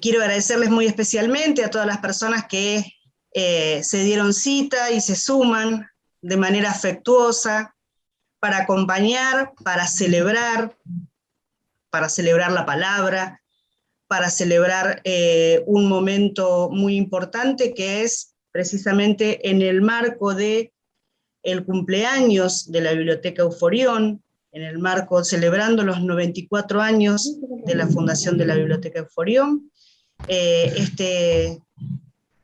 Quiero agradecerles muy especialmente a todas las personas que se dieron cita y se suman de manera afectuosa para acompañar, para celebrar la palabra, para celebrar un momento muy importante que es precisamente en el marco de el cumpleaños de la Biblioteca Euforión, en el marco celebrando los 94 años de la fundación de la Biblioteca Euforión, este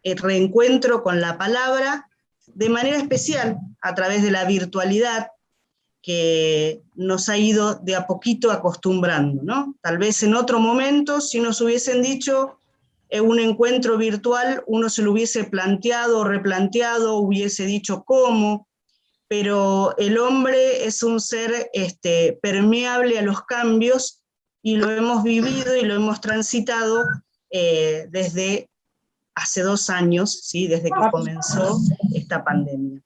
reencuentro con la palabra de manera especial a través de la virtualidad que nos ha ido de a poquito acostumbrando, ¿no? Tal vez en otro momento, si nos hubiesen dicho un encuentro virtual, uno se lo hubiese planteado, replanteado, hubiese dicho cómo, pero el hombre es un ser permeable a los cambios y lo hemos vivido y lo hemos transitado desde hace 2 años, ¿sí? Desde que comenzó esta pandemia.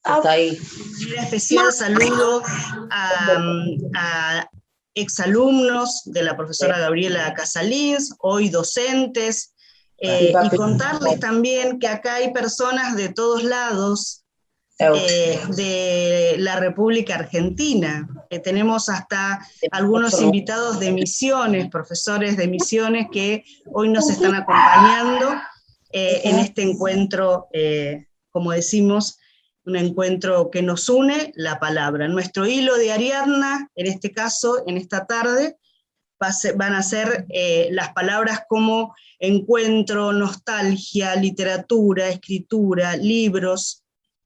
Hasta ahí. Un especial saludo a exalumnos de la profesora Gabriela Casalins, hoy docentes, y contarles también que acá hay personas de todos lados de la República Argentina. Tenemos hasta algunos invitados de Misiones, profesores de Misiones que hoy nos están acompañando en este encuentro, como decimos, un encuentro que nos une, la palabra. Nuestro hilo de Ariadna, en este caso, en esta tarde, van a ser las palabras como encuentro, nostalgia, literatura, escritura, libros,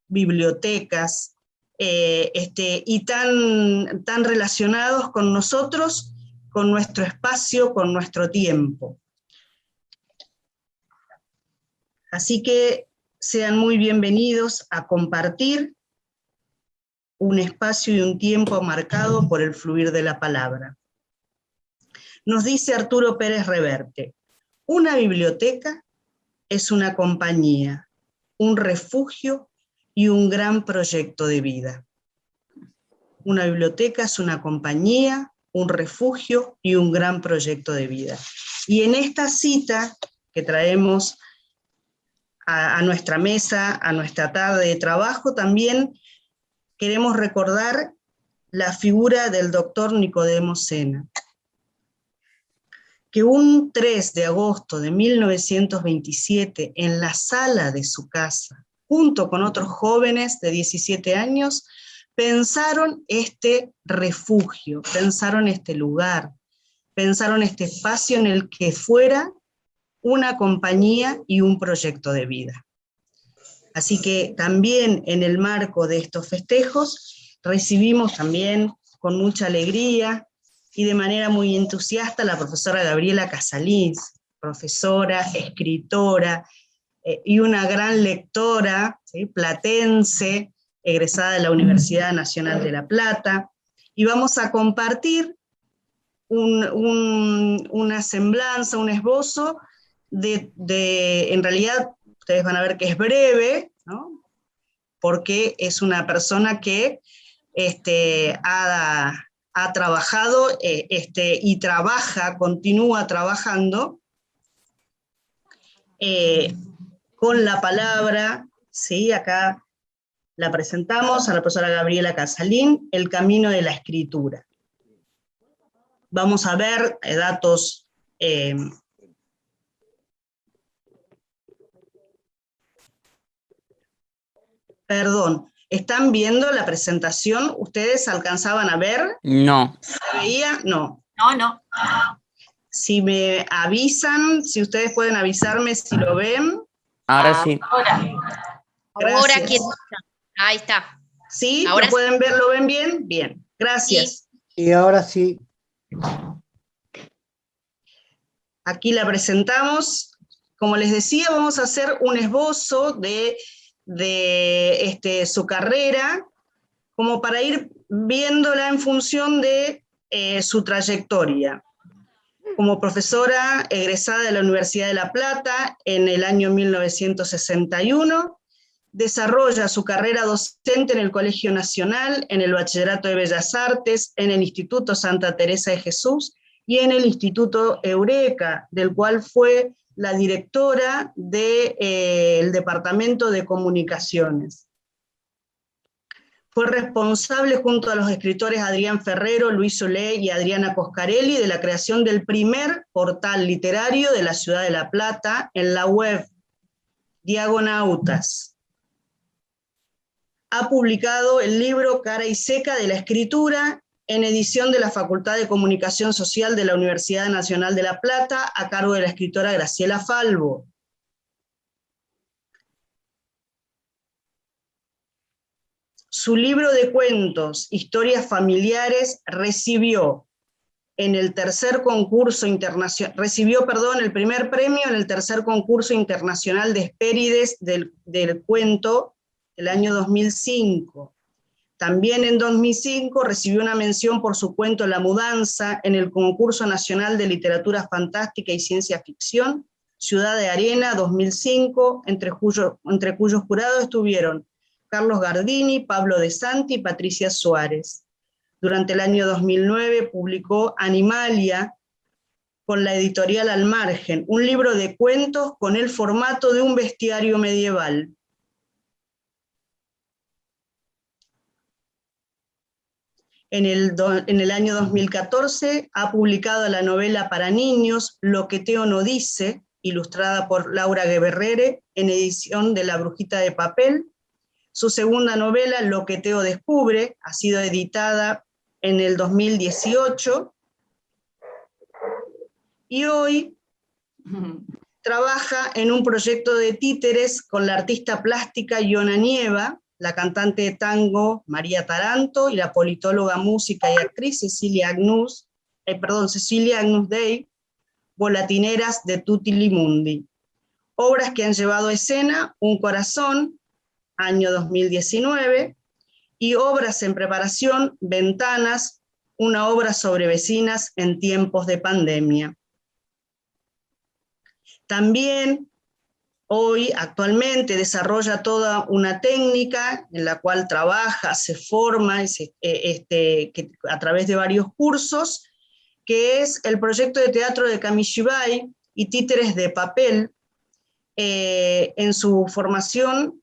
bibliotecas, y tan relacionados con nosotros, con nuestro espacio, con nuestro tiempo. Así que sean muy bienvenidos a compartir un espacio y un tiempo marcado por el fluir de la palabra. Nos dice Arturo Pérez Reverte, una biblioteca es una compañía, un refugio y un gran proyecto de vida. Una biblioteca es una compañía, un refugio y un gran proyecto de vida. Y en esta cita que traemos a nuestra mesa, a nuestra tarde de trabajo, también queremos recordar la figura del doctor Nicodemo Sena, que un 3 de agosto de 1927, en la sala de su casa, junto con otros jóvenes de 17 años, pensaron este refugio, pensaron este lugar, pensaron este espacio en el que fuera una compañía y un proyecto de vida. Así que también en el marco de estos festejos recibimos también con mucha alegría y de manera muy entusiasta a la profesora Gabriela Casalins, profesora, escritora y una gran lectora, ¿sí? Platense, egresada de la Universidad Nacional de La Plata, y vamos a compartir una semblanza, un esbozo en realidad ustedes van a ver que es breve, ¿no? Porque es una persona que ha trabajado y continúa trabajando con la palabra, ¿sí? Acá la presentamos a la profesora Gabriela Casalín, El camino de la escritura. Vamos a ver datos perdón, ¿están viendo la presentación? ¿Ustedes alcanzaban a ver? No. ¿Se veía? No. No. Si me avisan, si ustedes pueden avisarme si lo ven. Ahora sí. Ahora quién está. Ahí está. ¿Sí? Ahora ¿Lo pueden ver? ¿Lo ven bien? Bien, gracias. Y ahora sí. Aquí la presentamos. Como les decía, vamos a hacer un esbozo de su carrera, como para ir viéndola en función de su trayectoria. Como profesora egresada de la Universidad de La Plata en el año 1961, desarrolla su carrera docente en el Colegio Nacional, en el Bachillerato de Bellas Artes, en el Instituto Santa Teresa de Jesús y en el Instituto Eureka, del cual fue la directora del Departamento de Comunicaciones. Fue responsable, junto a los escritores Adrián Ferrero, Luis Solé y Adriana Coscarelli, de la creación del primer portal literario de la ciudad de La Plata en la web Diagonautas. Ha publicado el libro Cara y Seca de la Escritura, en edición de la Facultad de Comunicación Social de la Universidad Nacional de La Plata, a cargo de la escritora Graciela Falvo. Su libro de cuentos, Historias Familiares, recibió el primer premio en el tercer concurso internacional de Hespérides del cuento el año 2005. También en 2005 recibió una mención por su cuento La Mudanza en el Concurso Nacional de Literatura Fantástica y Ciencia Ficción, Ciudad de Arena 2005, entre cuyos jurados estuvieron Carlos Gardini, Pablo De Santi y Patricia Suárez. Durante el año 2009 publicó Animalia con la editorial Al Margen, un libro de cuentos con el formato de un bestiario medieval. En el año 2014 ha publicado la novela para niños Lo que Teo no dice, ilustrada por Laura Gueberrere, en edición de La Brujita de Papel. Su segunda novela, Lo que Teo descubre, ha sido editada en el 2018. Y hoy trabaja en un proyecto de títeres con la artista plástica Iona Nieva, la cantante de tango María Taranto y la politóloga, música y actriz Cecilia Agnus Dei, volatineras de Tutti Limundi. Obras que han llevado a escena Un corazón, año 2019, y obras en preparación, Ventanas, una obra sobre vecinas en tiempos de pandemia. También hoy, actualmente, desarrolla toda una técnica en la cual trabaja, se forma a través de varios cursos, que es el proyecto de teatro de Kamishibai y títeres de papel. En su formación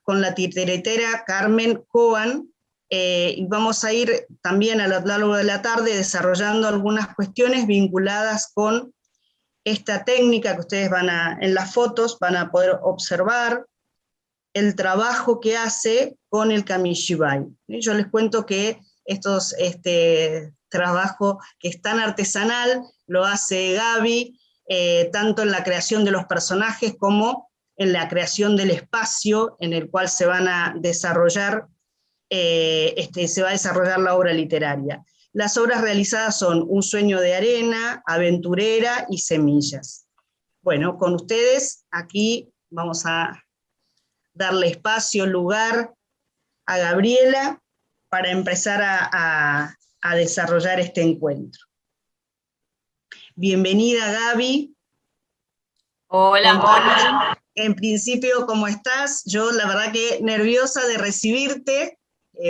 con la titeretera Carmen Coan, y vamos a ir también a lo largo de la tarde desarrollando algunas cuestiones vinculadas con esta técnica que ustedes en las fotos van a poder observar el trabajo que hace con el Kamishibai. Yo les cuento que este trabajo que es tan artesanal lo hace Gaby, tanto en la creación de los personajes como en la creación del espacio en el cual se van a desarrollar, se va a desarrollar la obra literaria. Las obras realizadas son Un sueño de arena, Aventurera y Semillas. Bueno, con ustedes aquí vamos a darle espacio, lugar a Gabriela para empezar a desarrollar este encuentro. Bienvenida, Gaby. Hola. En principio, ¿cómo estás? Yo la verdad que nerviosa de recibirte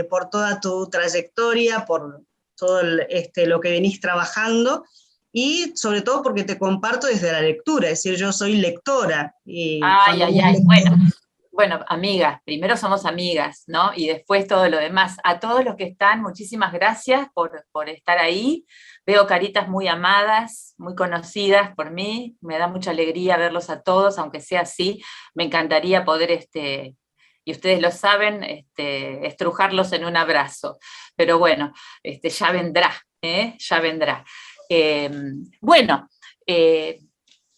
por toda tu trayectoria, por todo lo que venís trabajando, y sobre todo porque te comparto desde la lectura, es decir, yo soy lectora. Y Bueno, amigas, primero somos amigas, ¿no? Y después todo lo demás. A todos los que están, muchísimas gracias por estar ahí. Veo caritas muy amadas, muy conocidas por mí. Me da mucha alegría verlos a todos, aunque sea así. Me encantaría poder, y ustedes lo saben, estrujarlos en un abrazo. Pero bueno, ya vendrá, ya vendrá.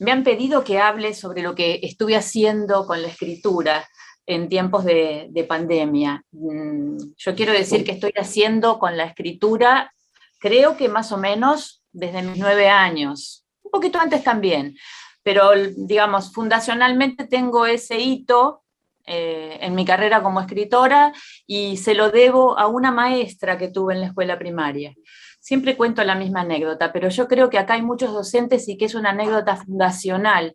Me han pedido que hable sobre lo que estuve haciendo con la escritura en tiempos de pandemia. Yo quiero decir que estoy haciendo con la escritura, creo que más o menos desde mis 9 años, un poquito antes también, pero digamos, fundacionalmente tengo ese hito en mi carrera como escritora y se lo debo a una maestra que tuve en la escuela primaria. Siempre cuento la misma anécdota, pero yo creo que acá hay muchos docentes y que es una anécdota fundacional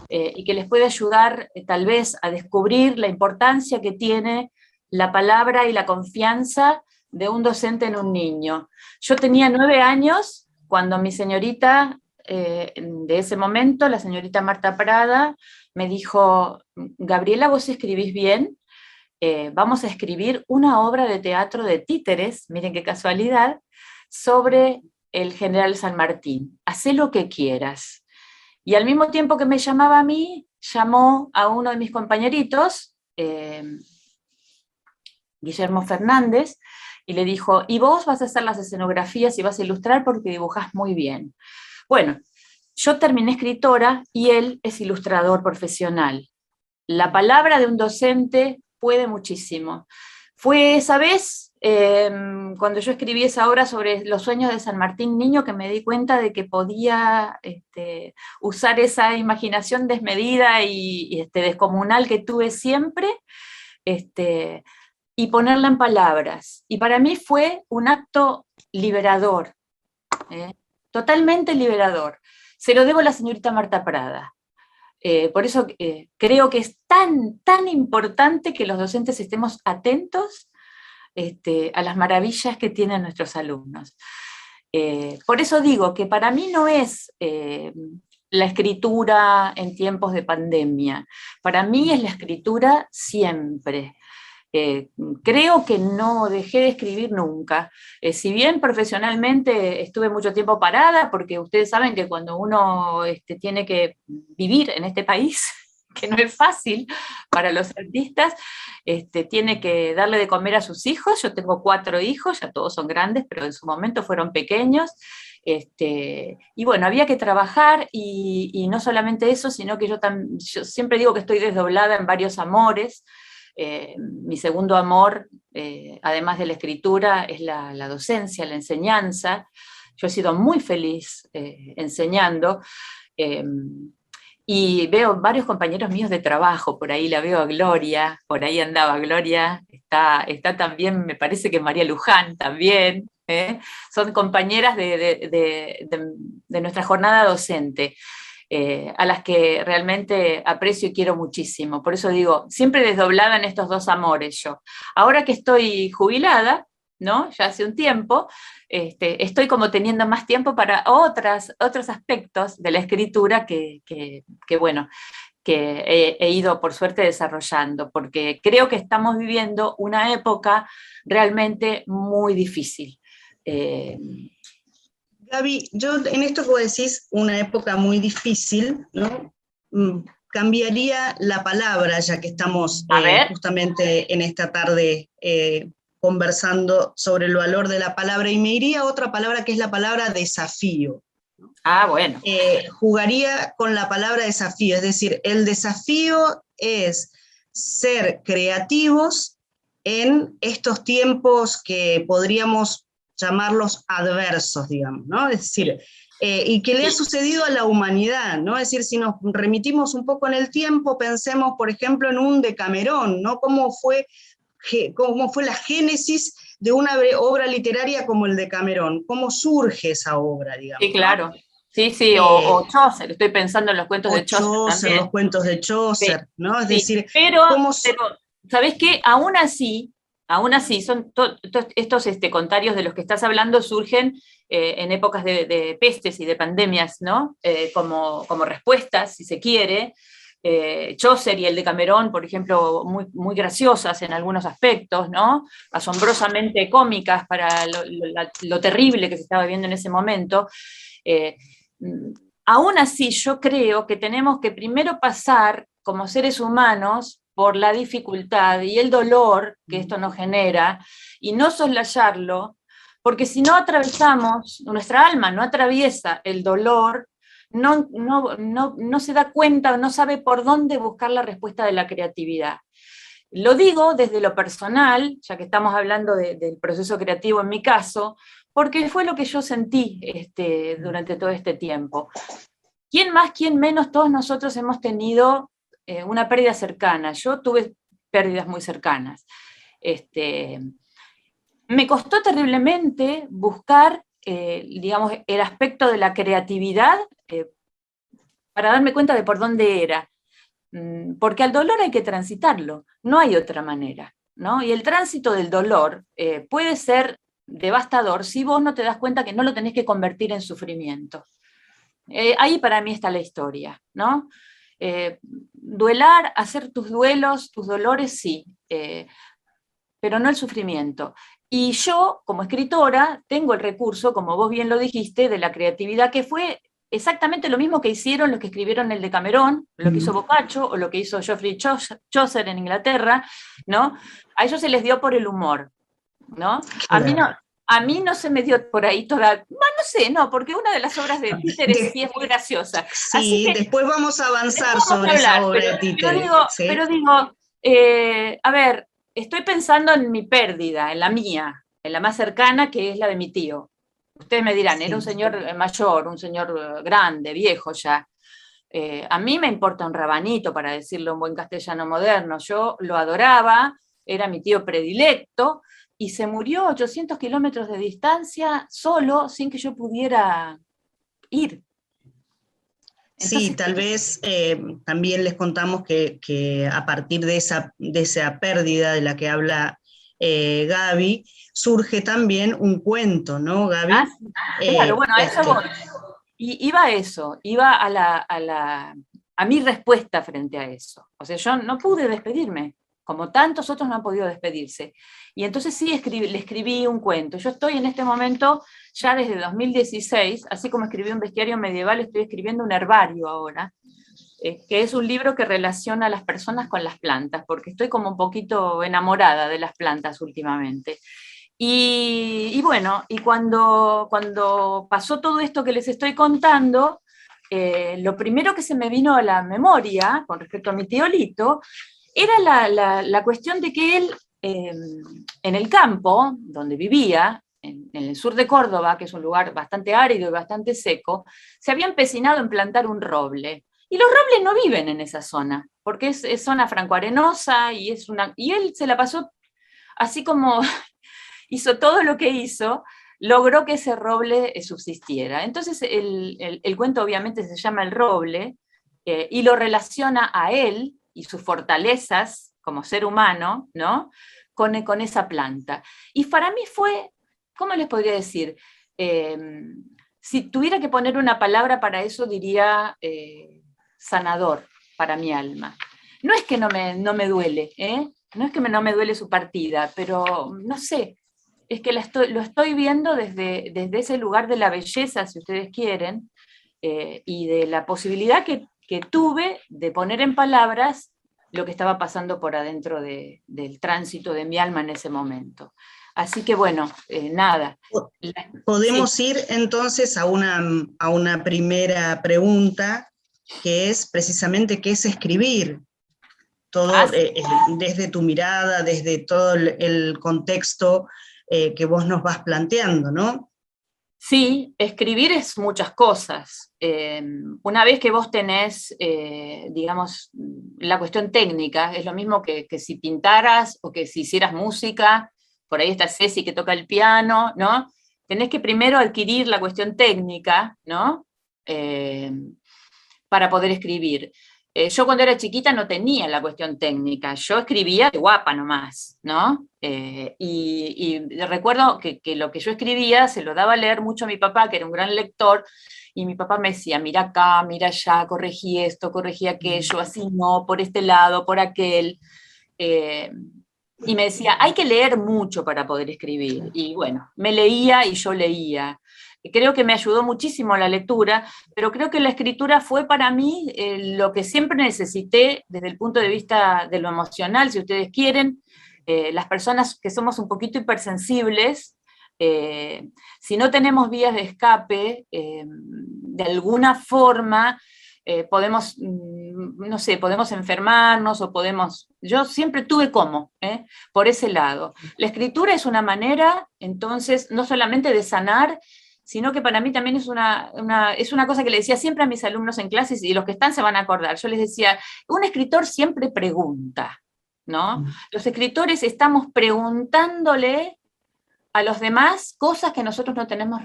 y que les puede ayudar tal vez a descubrir la importancia que tiene la palabra y la confianza de un docente en un niño. Yo tenía 9 años cuando mi señorita de ese momento, la señorita Marta Prada, me dijo: Gabriela, vos escribís bien, vamos a escribir una obra de teatro de títeres, miren qué casualidad, sobre el general San Martín, hacé lo que quieras. Y al mismo tiempo que me llamaba a mí, llamó a uno de mis compañeritos, Guillermo Fernández, y le dijo: y vos vas a hacer las escenografías y vas a ilustrar porque dibujás muy bien. Bueno, yo terminé escritora y él es ilustrador profesional. La palabra de un docente puede muchísimo. Fue esa vez, cuando yo escribí esa obra sobre los sueños de San Martín Niño, que me di cuenta de que podía usar esa imaginación desmedida y descomunal que tuve siempre, y ponerla en palabras. Y para mí fue un acto liberador, totalmente liberador. Se lo debo a la señorita Marta Prada. Por eso creo que es tan importante que los docentes estemos atentos a las maravillas que tienen nuestros alumnos. Por eso digo que para mí no es la escritura en tiempos de pandemia, para mí es la escritura siempre. Creo que no dejé de escribir nunca. Si bien profesionalmente estuve mucho tiempo parada, porque ustedes saben que cuando uno tiene que vivir en este país, que no es fácil para los artistas, tiene que darle de comer a sus hijos. Yo tengo 4 hijos, ya todos son grandes, pero en su momento fueron pequeños. Y bueno, había que trabajar y no solamente eso, sino que yo siempre digo que estoy desdoblada en varios amores. Mi segundo amor, además de la escritura, es la docencia, la enseñanza. Yo he sido muy feliz enseñando, y veo varios compañeros míos de trabajo, por ahí la veo a Gloria, por ahí andaba Gloria, está también, me parece que María Luján también, son compañeras de nuestra jornada docente. A las que realmente aprecio y quiero muchísimo. Por eso digo, siempre desdoblada en estos 2 amores yo. Ahora que estoy jubilada, ¿no? Ya hace un tiempo, estoy como teniendo más tiempo para otros aspectos de la escritura que bueno, que he ido por suerte desarrollando, porque creo que estamos viviendo una época realmente muy difícil. Gaby, yo en esto que vos decís, una época muy difícil, ¿no? Cambiaría la palabra, ya que estamos justamente en esta tarde conversando sobre el valor de la palabra, y me iría a otra palabra que es la palabra desafío. Ah, bueno. Jugaría con la palabra desafío, es decir, el desafío es ser creativos en estos tiempos que podríamos llamarlos adversos, digamos, ¿no? Es decir, y que le ha sucedido a la humanidad, ¿no? Es decir, si nos remitimos un poco en el tiempo, pensemos, por ejemplo, en un Decamerón, ¿no? ¿Cómo fue la génesis de una obra literaria como el Decamerón? ¿Cómo surge esa obra, digamos? Sí, claro. Sí, o Chaucer, estoy pensando en los cuentos de Chaucer también. Los cuentos de Chaucer, sí, ¿no? Es decir, pero ¿sabés qué? Aún así, son estos contarios de los que estás hablando surgen en épocas de pestes y de pandemias, ¿no? Como respuestas, si se quiere. Chaucer y el Decamerón, por ejemplo, muy graciosas en algunos aspectos, ¿no? Asombrosamente cómicas para lo terrible que se estaba viviendo en ese momento. Aún así, yo creo que tenemos que primero pasar como seres humanos por la dificultad y el dolor que esto nos genera, y no soslayarlo, porque si no atravesamos, nuestra alma no atraviesa el dolor, no se da cuenta, no sabe por dónde buscar la respuesta de la creatividad. Lo digo desde lo personal, ya que estamos hablando del proceso creativo en mi caso, porque fue lo que yo sentí durante todo este tiempo. ¿Quién más, quién menos? Todos nosotros hemos tenido una pérdida cercana. Yo tuve pérdidas muy cercanas. Me costó terriblemente buscar, digamos, el aspecto de la creatividad para darme cuenta de por dónde era. Porque al dolor hay que transitarlo, no hay otra manera, ¿no? Y el tránsito del dolor puede ser devastador si vos no te das cuenta que no lo tenés que convertir en sufrimiento. Ahí para mí está la historia, ¿no? Duelar, hacer tus duelos, tus dolores, sí, pero no el sufrimiento. Y yo, como escritora, tengo el recurso, como vos bien lo dijiste, de la creatividad, que fue exactamente lo mismo que hicieron los que escribieron el Decamerón, lo que hizo Boccaccio, o lo que hizo Geoffrey Chaucer en Inglaterra, ¿no? A ellos se les dio por el humor, ¿no? A mí no se me dio por ahí toda, no sé, no, porque una de las obras de Títeres sí es muy graciosa. Sí, así que, después vamos a avanzar sobre esa obra de Títeres. Pero digo, a ver, estoy pensando en mi pérdida, en la mía, en la más cercana, que es la de mi tío. Ustedes me dirán, era un señor mayor, un señor grande, viejo ya. A mí me importa un rabanito, para decirlo en buen castellano moderno. Yo lo adoraba, era mi tío predilecto, y se murió a 800 kilómetros de distancia solo, sin que yo pudiera ir. Entonces, sí, tal vez también les contamos que a partir de esa pérdida de la que habla Gaby, surge también un cuento, ¿no, Gaby? Claro, bueno, a eso voy. Y iba a eso, iba a mi respuesta frente a eso. O sea, yo no pude despedirme, como tantos otros no han podido despedirse. Y entonces sí le escribí un cuento. Yo estoy en este momento, ya desde 2016, así como escribí un bestiario medieval, estoy escribiendo un herbario ahora, que es un libro que relaciona a las personas con las plantas, porque estoy como un poquito enamorada de las plantas últimamente. Y bueno, y cuando pasó todo esto que les estoy contando, lo primero que se me vino a la memoria con respecto a mi tío Lito era la cuestión de que él, en el campo donde vivía, en el sur de Córdoba, que es un lugar bastante árido y bastante seco, se había empecinado en plantar un roble. Y los robles no viven en esa zona, porque es zona francoarenosa y él se la pasó así como hizo todo lo que hizo, logró que ese roble subsistiera. Entonces el cuento obviamente se llama El roble, y lo relaciona a él y sus fortalezas como ser humano, ¿no? con esa planta. Y para mí fue, ¿cómo les podría decir? Si tuviera que poner una palabra para eso, diría sanador para mi alma. No es que no me duele, no es que no me duele su partida, pero no sé, es que lo estoy viendo desde ese lugar de la belleza, si ustedes quieren, y de la posibilidad que tuve de poner en palabras lo que estaba pasando por adentro del tránsito de mi alma en ese momento. Así que bueno, nada. Podemos ir entonces a una primera pregunta, que es precisamente qué es escribir. Todo desde tu mirada, desde todo el contexto que vos nos vas planteando, ¿no? Sí, escribir es muchas cosas. Una vez que vos tenés, digamos, la cuestión técnica, es lo mismo que si pintaras o que si hicieras música, por ahí está Ceci que toca el piano, ¿no? Tenés que primero adquirir la cuestión técnica, ¿no? Para poder escribir. Yo cuando era chiquita no tenía la cuestión técnica, yo escribía de guapa nomás, ¿no? Y recuerdo que lo que yo escribía se lo daba a leer mucho a mi papá, que era un gran lector, y mi papá me decía, mira acá, mira allá, corregí esto, corregí aquello, así no, por este lado, por aquel. Y me decía, hay que leer mucho para poder escribir. Y bueno, me leía y yo leía. Creo que me ayudó muchísimo la lectura, pero creo que la escritura fue para mí lo que siempre necesité desde el punto de vista de lo emocional, si ustedes quieren. Las personas que somos un poquito hipersensibles, si no tenemos vías de escape, de alguna forma podemos, no sé, podemos enfermarnos o podemos... Yo siempre tuve por ese lado. La escritura es una manera, entonces, no solamente de sanar, sino que para mí también es una cosa que le decía siempre a mis alumnos en clases, y los que están se van a acordar. Yo les decía, un escritor siempre pregunta, ¿no? Los escritores estamos preguntándole a los demás cosas que nosotros no tenemos,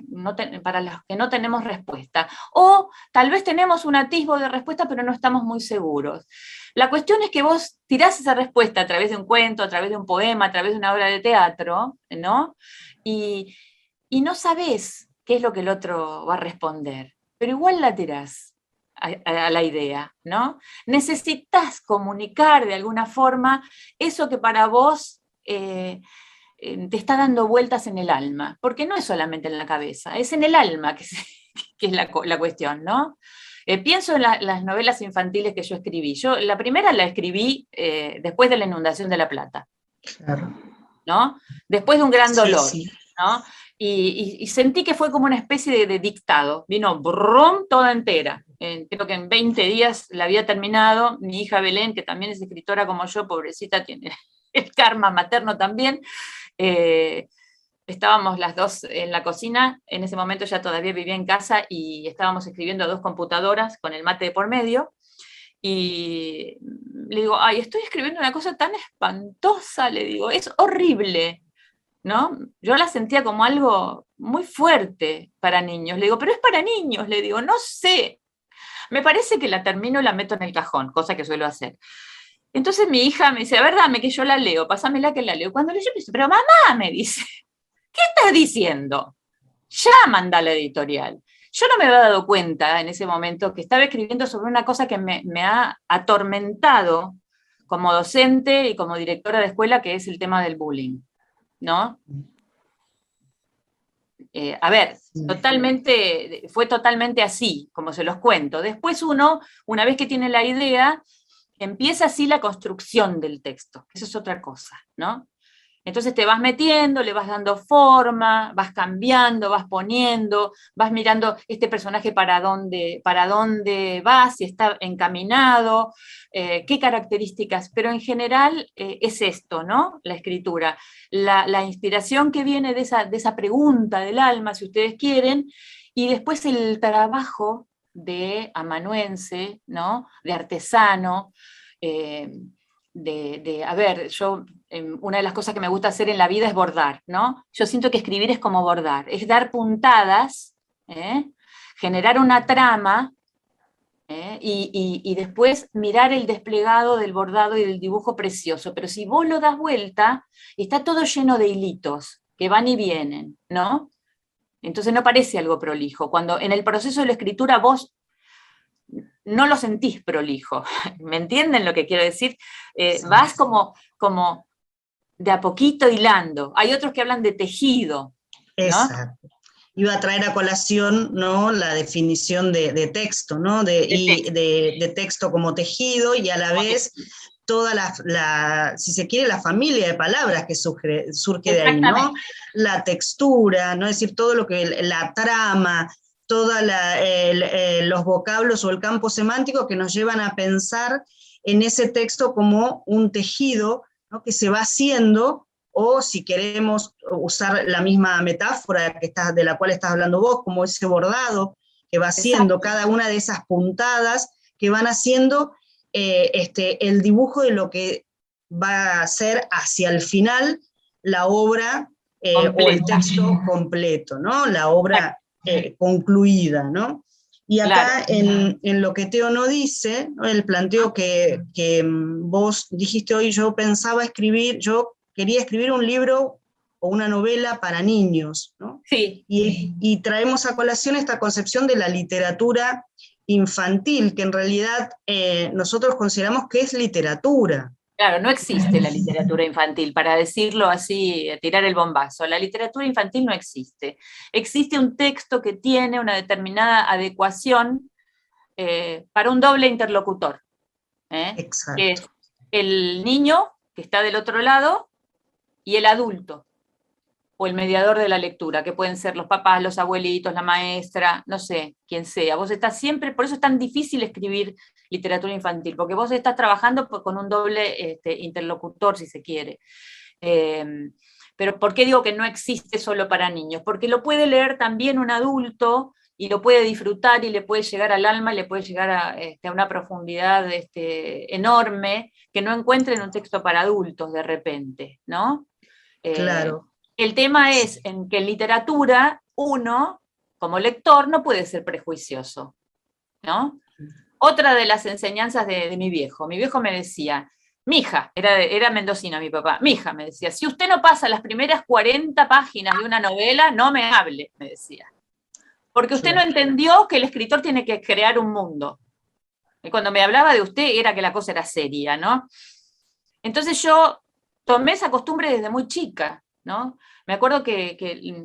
para las que no tenemos respuesta. O tal vez tenemos un atisbo de respuesta, pero no estamos muy seguros. La cuestión es que vos tirás esa respuesta a través de un cuento, a través de un poema, a través de una obra de teatro, ¿no? Y no sabés qué es lo que el otro va a responder, pero igual la tirás a la idea, ¿no? Necesitas comunicar de alguna forma eso que para vos te está dando vueltas en el alma, porque no es solamente en la cabeza, es en el alma que es la cuestión, ¿no? Pienso en las novelas infantiles que yo escribí. Yo la primera la escribí después de la inundación de La Plata, Claro. ¿no? Después de un gran dolor, Sí, sí. ¿no? Y sentí que fue como una especie de dictado, vino brum, toda entera. Creo que en 20 días la había terminado. Mi hija Belén, que también es escritora como yo, pobrecita, tiene el karma materno también. Estábamos las dos en la cocina, en ese momento ya todavía vivía en casa y estábamos escribiendo a 2 computadoras con el mate de por medio, y le digo, ay, estoy escribiendo una cosa tan espantosa, le digo, es horrible, ¿no? Yo la sentía como algo muy fuerte para niños, le digo, pero es para niños, le digo, no sé, me parece que la termino y la meto en el cajón, cosa que suelo hacer. Entonces mi hija me dice, a ver, dame que yo la leo, pásamela que la leo. Cuando leo, me dice, pero mamá, me dice, ¿qué estás diciendo? Ya manda a la editorial. Yo no me había dado cuenta en ese momento que estaba escribiendo sobre una cosa que me ha atormentado como docente y como directora de escuela, que es el tema del bullying, ¿no? A ver, fue totalmente así, como se los cuento. Después uno, una vez que tiene la idea, empieza así la construcción del texto. Eso es otra cosa, ¿no? Entonces te vas metiendo, le vas dando forma, vas cambiando, vas poniendo, vas mirando este personaje para dónde va, si está encaminado, qué características. Pero en general es esto, ¿no? La escritura. La inspiración que viene de esa pregunta del alma, si ustedes quieren, y después el trabajo de amanuense, ¿no? De artesano, a ver, yo, una de las cosas que me gusta hacer en la vida es bordar, ¿no? Yo siento que escribir es como bordar, es dar puntadas, generar una trama, y después mirar el desplegado del bordado y del dibujo precioso. Pero si vos lo das vuelta, está todo lleno de hilitos que van y vienen, ¿no? Entonces no parece algo prolijo. Cuando en el proceso de la escritura vos no lo sentís prolijo. ¿Me entienden lo que quiero decir? Sí. Vas como de a poquito hilando. Hay otros que hablan de tejido, ¿no? Exacto. Iba a traer a colación, ¿no?, la definición de texto, ¿no? De texto como tejido, y a la vez toda si se quiere, la familia de palabras que surge de ahí, ¿no? La textura, ¿no? Es decir, todo lo que, la trama, todos los vocablos o el campo semántico que nos llevan a pensar en ese texto como un tejido, ¿no?, que se va haciendo, o si queremos usar la misma metáfora de la cual estás hablando vos, como ese bordado que va haciendo cada una de esas puntadas que van haciendo el dibujo de lo que va a ser hacia el final la obra o el texto completo, ¿no? La obra concluida, ¿no? Y acá, claro, en lo que Teo no dice, ¿no?, el planteo que vos dijiste hoy, yo quería escribir un libro o una novela para niños, ¿no? Sí. Y traemos a colación esta concepción de la literatura infantil, que en realidad nosotros consideramos que es literatura. Claro, no existe la literatura infantil, para decirlo así, tirar el bombazo. La literatura infantil no existe. Existe un texto que tiene una determinada adecuación para un doble interlocutor. Exacto. Que es el niño, que está del otro lado, y el adulto, o el mediador de la lectura, que pueden ser los papás, los abuelitos, la maestra, no sé, quien sea. Vos estás siempre, por eso es tan difícil escribir literatura infantil, porque vos estás trabajando con un doble interlocutor, si se quiere. Pero ¿por qué digo que no existe solo para niños? Porque lo puede leer también un adulto, y lo puede disfrutar, y le puede llegar al alma, y le puede llegar a una profundidad enorme, que no encuentre en un texto para adultos de repente, ¿no? Claro. El tema es en que en literatura uno, como lector, no puede ser prejuicioso, ¿no? Otra de las enseñanzas de mi viejo me decía, mija, era mendocino mi papá, mija, me decía, si usted no pasa las primeras 40 páginas de una novela, no me hable, me decía. Porque usted no entendió que el escritor tiene que crear un mundo. Y cuando me hablaba de usted era que la cosa era seria, ¿no? Entonces yo tomé esa costumbre desde muy chica, ¿no? Me acuerdo que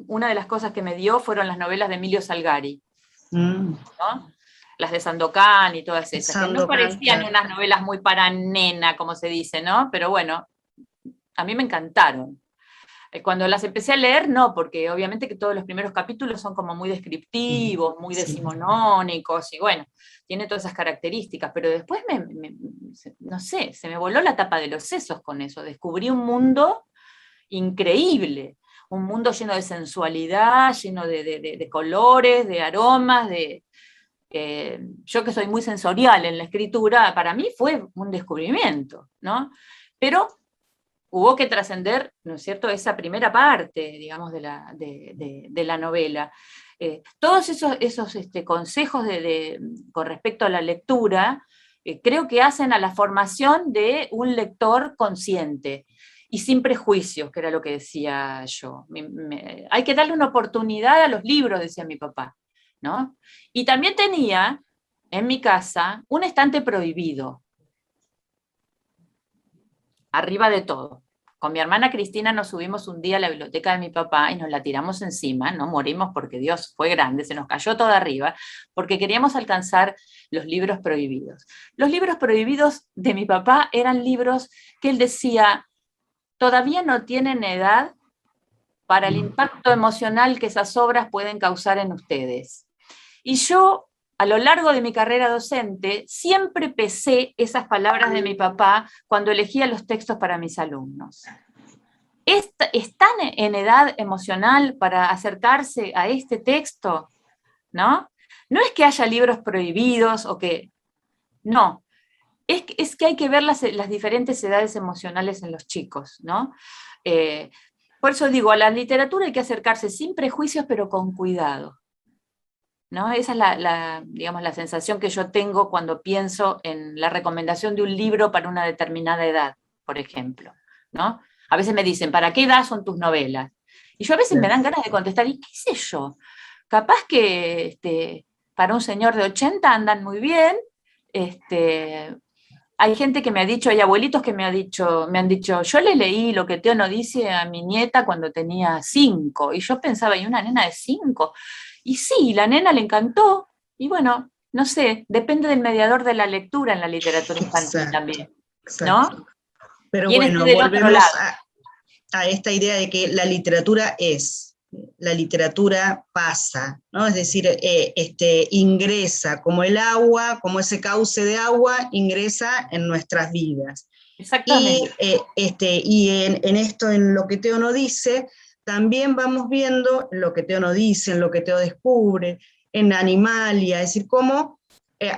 una de las cosas que me dio fueron las novelas de Emilio Salgari, ¿no? Las de Sandokan y todas esas, que no parecían unas novelas muy para nena, como se dice, ¿no? Pero bueno, a mí me encantaron. Cuando las empecé a leer, no, porque obviamente que todos los primeros capítulos son como muy descriptivos, muy decimonónicos, y bueno, tiene todas esas características, pero después no sé, se me voló la tapa de los sesos con eso, descubrí un mundo increíble, un mundo lleno de sensualidad, lleno de colores, de aromas, yo que soy muy sensorial en la escritura, para mí fue un descubrimiento, ¿no? Pero hubo que trascender, ¿no es cierto?, esa primera parte, digamos, de la novela. Todos esos consejos con respecto a la lectura, creo que hacen a la formación de un lector consciente y sin prejuicios, que era lo que decía yo. Hay que darle una oportunidad a los libros, decía mi papá, ¿no? Y también tenía en mi casa un estante prohibido, arriba de todo. Con mi hermana Cristina nos subimos un día a la biblioteca de mi papá y nos la tiramos encima, no morimos porque Dios fue grande, se nos cayó todo arriba, porque queríamos alcanzar los libros prohibidos. Los libros prohibidos de mi papá eran libros que él decía, todavía no tienen edad para el impacto emocional que esas obras pueden causar en ustedes. Y yo, a lo largo de mi carrera docente, siempre pesé esas palabras de mi papá cuando elegía los textos para mis alumnos. ¿Están en edad emocional para acercarse a este texto? ¿No? No es que haya libros prohibidos o que... No, es que hay que ver las diferentes edades emocionales en los chicos, ¿no? Por eso digo, a la literatura hay que acercarse sin prejuicios, pero con cuidado, ¿no? Esa es digamos, la sensación que yo tengo cuando pienso en la recomendación de un libro para una determinada edad, por ejemplo, ¿no? A veces me dicen, ¿para qué edad son tus novelas? Y yo a veces me dan ganas de contestar, ¿y qué sé yo? Capaz que para un señor de 80 andan muy bien, hay gente que me ha dicho, hay abuelitos que me han dicho, yo le leí Lo que Teo no dice a mi nieta cuando tenía 5, y yo pensaba, ¿y una nena de 5? Y sí, la nena le encantó, y bueno, no sé, depende del mediador de la lectura en la literatura infantil también, ¿no? Pero bueno, volvemos a esta idea de que la literatura pasa, ¿no? Es decir, ingresa como el agua, como ese cauce de agua, ingresa en nuestras vidas. Exactamente. Y en esto, en Lo que Teo no dice, también vamos viendo Lo que Teo no dice, en Lo que Teo descubre, en Animalia, es decir, cómo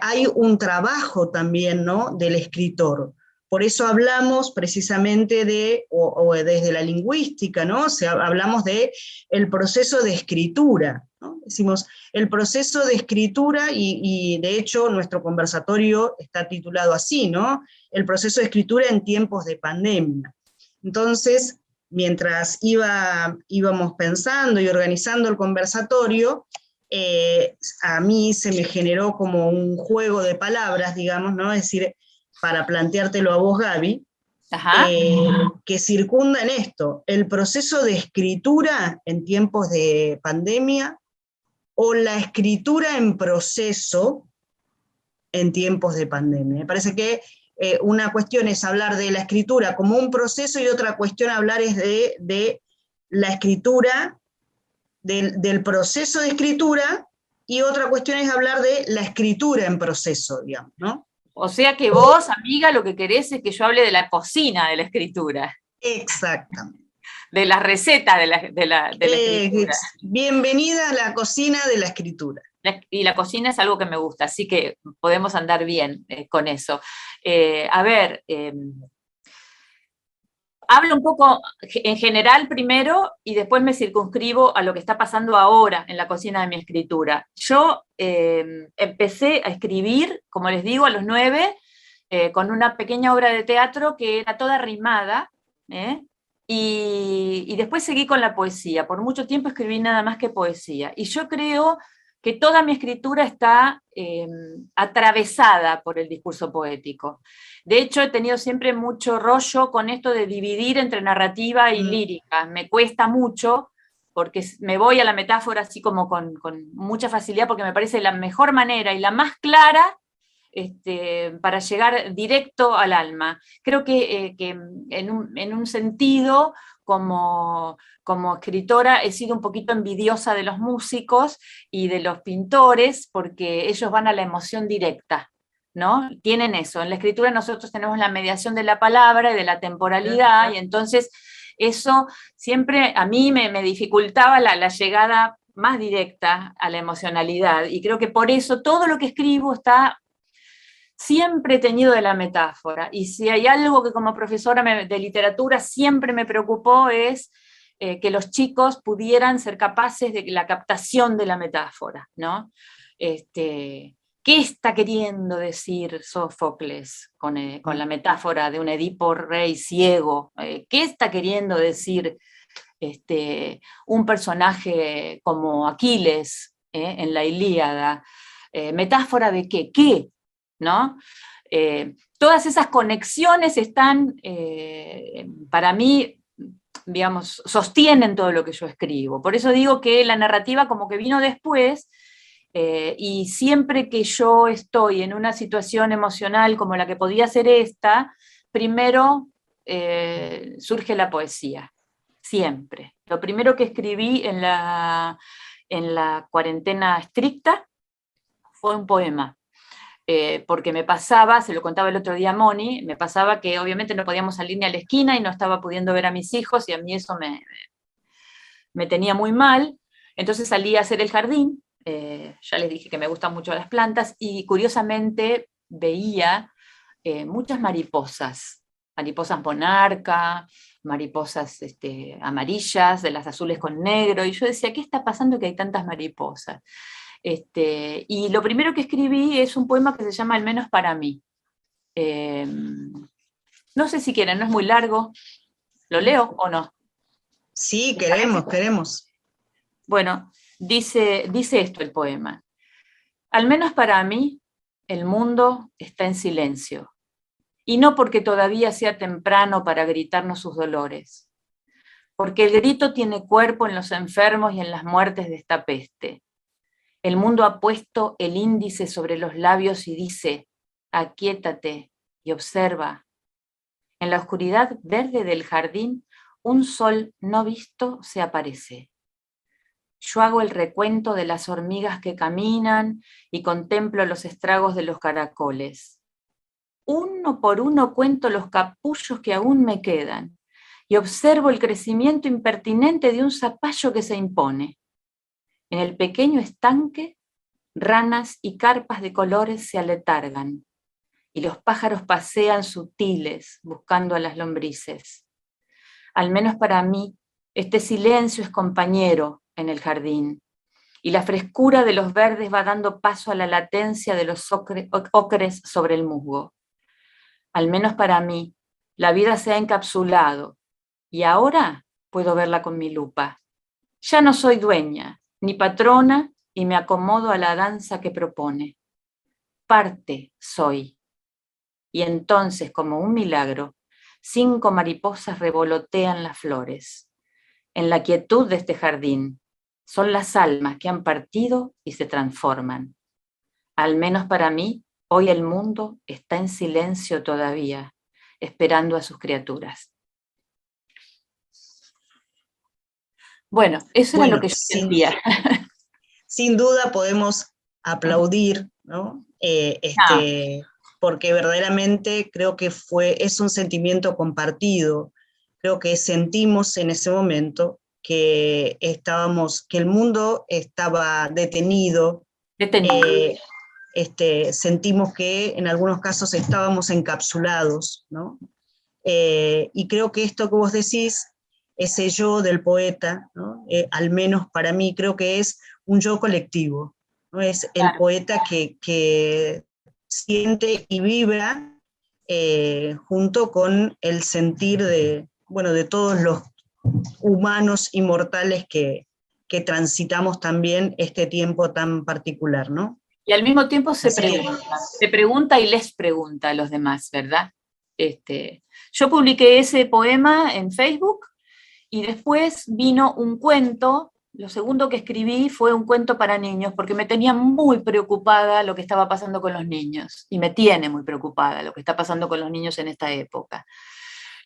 hay un trabajo también, ¿no?, del escritor. Por eso hablamos precisamente desde la lingüística, ¿no? Hablamos del proceso de escritura, ¿no? Decimos, el proceso de escritura, y de hecho nuestro conversatorio está titulado así, ¿no? El proceso de escritura en tiempos de pandemia. Entonces, mientras íbamos pensando y organizando el conversatorio, a mí se me generó como un juego de palabras, digamos, ¿no? Es decir, para planteártelo a vos, Gaby, que circunda en esto, el proceso de escritura en tiempos de pandemia o la escritura en proceso en tiempos de pandemia. Me parece que una cuestión es hablar de la escritura como un proceso y otra cuestión hablar es de la escritura, del proceso de escritura, y otra cuestión es hablar de la escritura en proceso, digamos, ¿no? O sea que vos, amiga, lo que querés es que yo hable de la cocina de la escritura. Exactamente. De la receta de la escritura. Bienvenida a la cocina de la escritura. Y la cocina es algo que me gusta, así que podemos andar bien con eso. hablo un poco en general primero y después me circunscribo a lo que está pasando ahora en la cocina de mi escritura. Yo empecé a escribir, como les digo, a los 9, con una pequeña obra de teatro que era toda rimada, y después seguí con la poesía. Por mucho tiempo escribí nada más que poesía. Y yo creo que toda mi escritura está atravesada por el discurso poético. De hecho, he tenido siempre mucho rollo con esto de dividir entre narrativa y lírica. Me cuesta mucho, porque me voy a la metáfora así como con mucha facilidad, porque me parece la mejor manera y la más clara para llegar directo al alma. Creo que en un sentido, como escritora, he sido un poquito envidiosa de los músicos y de los pintores, porque ellos van a la emoción directa, ¿no? Tienen eso. En la escritura nosotros tenemos la mediación de la palabra y de la temporalidad, y entonces eso siempre a mí me dificultaba la llegada más directa a la emocionalidad, y creo que por eso todo lo que escribo está siempre teñido de la metáfora. Y si hay algo que como profesora de literatura siempre me preocupó es que los chicos pudieran ser capaces de la captación de la metáfora, ¿no? ¿Qué está queriendo decir Sófocles con la metáfora de un Edipo rey ciego? ¿Qué está queriendo decir un personaje como Aquiles en la Ilíada? ¿Metáfora de qué? ¿Qué? ¿No? Todas esas conexiones están, para mí, digamos, sostienen todo lo que yo escribo. Por eso digo que la narrativa como que vino después, y siempre que yo estoy en una situación emocional como la que podía ser esta, primero surge la poesía, siempre. Lo primero que escribí en la cuarentena estricta fue un poema. Porque me pasaba, se lo contaba el otro día a Moni, me pasaba que obviamente no podíamos salir ni a la esquina y no estaba pudiendo ver a mis hijos, y a mí eso me tenía muy mal. Entonces salí a hacer el jardín, ya les dije que me gustan mucho las plantas, y curiosamente veía muchas mariposas monarca, mariposas amarillas, de las azules con negro, y yo decía, ¿qué está pasando que hay tantas mariposas? Y lo primero que escribí es un poema que se llama Al menos para mí. No sé si quieren, no es muy largo. ¿Lo leo o no? Sí, queremos. Bueno, dice esto el poema. Al menos para mí, el mundo está en silencio. Y no porque todavía sea temprano para gritarnos sus dolores. Porque el grito tiene cuerpo en los enfermos y en las muertes de esta peste. El mundo ha puesto el índice sobre los labios y dice, aquíétate y observa. En la oscuridad verde del jardín, un sol no visto se aparece. Yo hago el recuento de las hormigas que caminan y contemplo los estragos de los caracoles. Uno por uno cuento los capullos que aún me quedan y observo el crecimiento impertinente de un zapallo que se impone. En el pequeño estanque, ranas y carpas de colores se aletargan, y los pájaros pasean sutiles buscando a las lombrices. Al menos para mí, este silencio es compañero en el jardín, y la frescura de los verdes va dando paso a la latencia de los ocres sobre el musgo. Al menos para mí, la vida se ha encapsulado, y ahora puedo verla con mi lupa. Ya no soy dueña, ni patrona, y me acomodo a la danza que propone. Parte soy. Y entonces, como un milagro, 5 mariposas revolotean las flores. En la quietud de este jardín, son las almas que han partido y se transforman. Al menos para mí, hoy el mundo está en silencio todavía, esperando a sus criaturas. Bueno, eso era lo que yo sentía. Sin duda podemos aplaudir, ¿no? Porque verdaderamente creo que es un sentimiento compartido. Creo que sentimos en ese momento que el mundo estaba detenido. Sentimos que en algunos casos estábamos encapsulados, ¿no? Y creo que esto que vos decís, ese yo del poeta, ¿no? Al menos para mí creo que es un yo colectivo, ¿no? Es el poeta que siente y vibra junto con el sentir de todos los humanos inmortales que transitamos también este tiempo tan particular, ¿no? Y al mismo tiempo se pregunta y les pregunta a los demás, ¿verdad? Yo publiqué ese poema en Facebook y después vino un cuento. Lo segundo que escribí fue un cuento para niños, porque me tenía muy preocupada lo que estaba pasando con los niños, y me tiene muy preocupada lo que está pasando con los niños en esta época.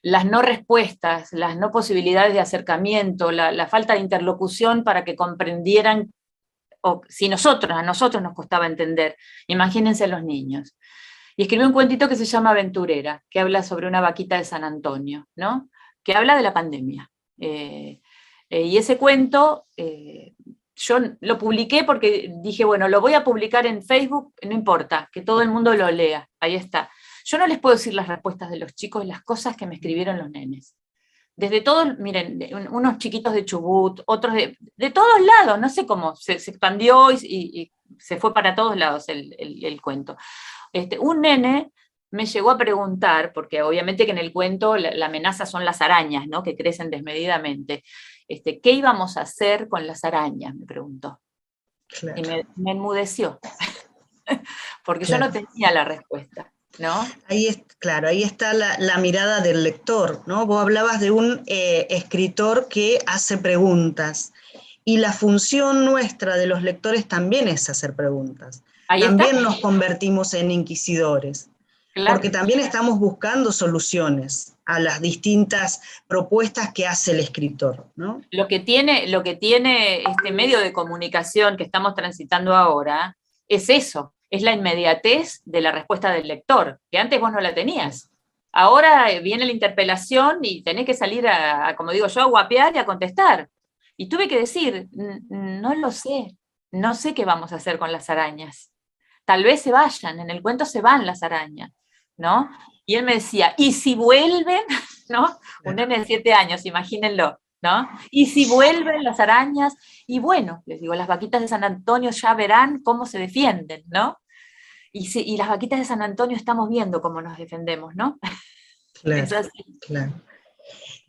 Las no respuestas, las no posibilidades de acercamiento, la falta de interlocución para que comprendieran, o si a nosotros nos costaba entender, imagínense a los niños. Y escribí un cuentito que se llama Aventurera, que habla sobre una vaquita de San Antonio, ¿no? Que habla de la pandemia. Y ese cuento, yo lo publiqué porque dije, bueno, lo voy a publicar en Facebook, no importa, que todo el mundo lo lea, ahí está. Yo no les puedo decir las respuestas de los chicos, las cosas que me escribieron los nenes. Desde todos, miren, unos chiquitos de Chubut, otros de todos lados, no sé cómo, se expandió y se fue para todos lados el cuento. Un nene me llegó a preguntar, porque obviamente que en el cuento la amenaza son las arañas, ¿no? Que crecen desmedidamente. ¿Qué íbamos a hacer con las arañas? Me preguntó. Claro. Y me enmudeció, porque claro, yo no tenía la respuesta, ¿no? Ahí está la mirada del lector, ¿no? Vos hablabas de un escritor que hace preguntas, y la función nuestra de los lectores también es hacer preguntas. También nos convertimos en inquisidores, claro, porque también estamos buscando soluciones a las distintas propuestas que hace el escritor, ¿no? Lo que tiene este medio de comunicación que estamos transitando ahora es eso, es la inmediatez de la respuesta del lector, que antes vos no la tenías. Ahora viene la interpelación y tenés que salir como digo yo, a guapear y a contestar. Y tuve que decir, no lo sé, no sé qué vamos a hacer con las arañas. Tal vez se vayan, en el cuento se van las arañas, ¿no? Y él me decía, ¿y si vuelven? ¿No? Un nene de 7 años, imagínenlo, ¿no? ¿Y si vuelven las arañas? Y bueno, les digo, las vaquitas de San Antonio ya verán cómo se defienden, ¿no? Y las vaquitas de San Antonio estamos viendo cómo nos defendemos, ¿no? Claro, claro.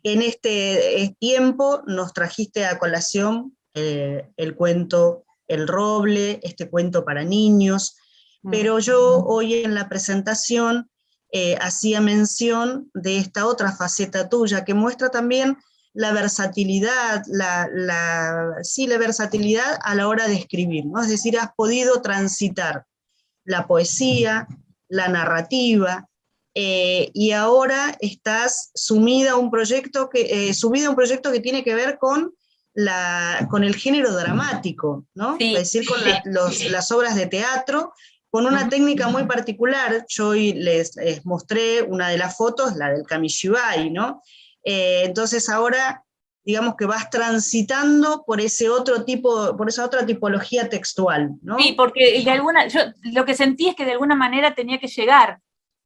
En este tiempo nos trajiste a colación el cuento El Roble, este cuento para niños, pero yo hoy en la presentación hacía mención de esta otra faceta tuya que muestra también la versatilidad, la versatilidad a la hora de escribir, ¿no? Es decir, has podido transitar la poesía, la narrativa, y ahora estás sumida a un proyecto que tiene que ver con el género dramático, ¿no? Sí. Es decir, con las obras de teatro, con una técnica muy particular. Yo hoy les mostré una de las fotos, la del kamishibai, ¿no? Entonces ahora, digamos que vas transitando por esa otra tipología textual, ¿no? Sí, porque yo lo que sentí es que de alguna manera tenía que llegar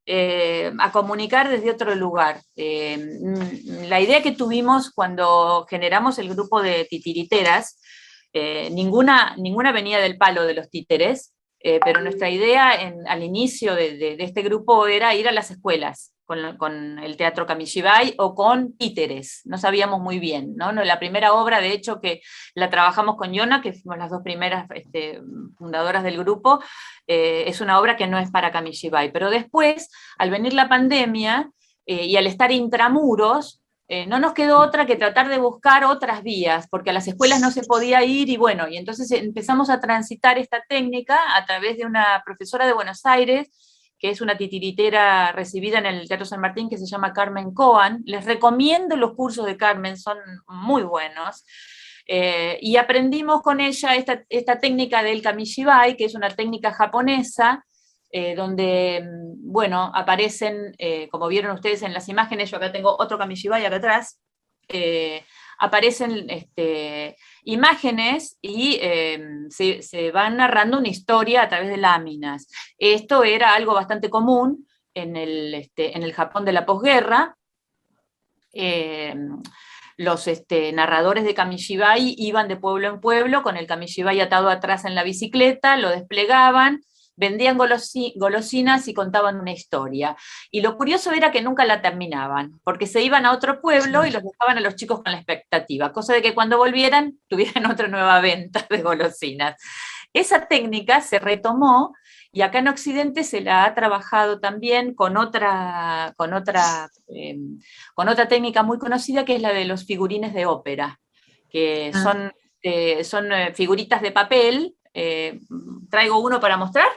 a comunicar desde otro lugar. La idea que tuvimos cuando generamos el grupo de titiriteras, ninguna venía del palo de los títeres, pero nuestra idea al inicio de este grupo era ir a las escuelas con el teatro kamishibai o con títeres, no sabíamos muy bien, ¿no? La primera obra, de hecho, que la trabajamos con Yona, que fuimos las dos primeras fundadoras del grupo, es una obra que no es para kamishibai, pero después, al venir la pandemia y al estar intramuros, no nos quedó otra que tratar de buscar otras vías, porque a las escuelas no se podía ir, y entonces empezamos a transitar esta técnica a través de una profesora de Buenos Aires, que es una titiritera recibida en el Teatro San Martín, que se llama Carmen Coan. Les recomiendo los cursos de Carmen, son muy buenos. Y aprendimos con ella esta técnica del kamishibai, que es una técnica japonesa, donde, aparecen, como vieron ustedes en las imágenes, yo acá tengo otro kamishibai acá atrás, aparecen imágenes y se va narrando una historia a través de láminas. Esto era algo bastante común en el Japón de la posguerra, los narradores de Kamishibai iban de pueblo en pueblo con el Kamishibai atado atrás en la bicicleta, lo desplegaban, vendían golosinas y contaban una historia. Y lo curioso era que nunca la terminaban, porque se iban a otro pueblo y los dejaban a los chicos con la expectativa, cosa de que cuando volvieran tuvieran otra nueva venta de golosinas. Esa técnica se retomó y acá en Occidente se la ha trabajado también con otra técnica muy conocida, que es la de los figurines de ópera, que son figuritas de papel. Traigo uno para mostrar.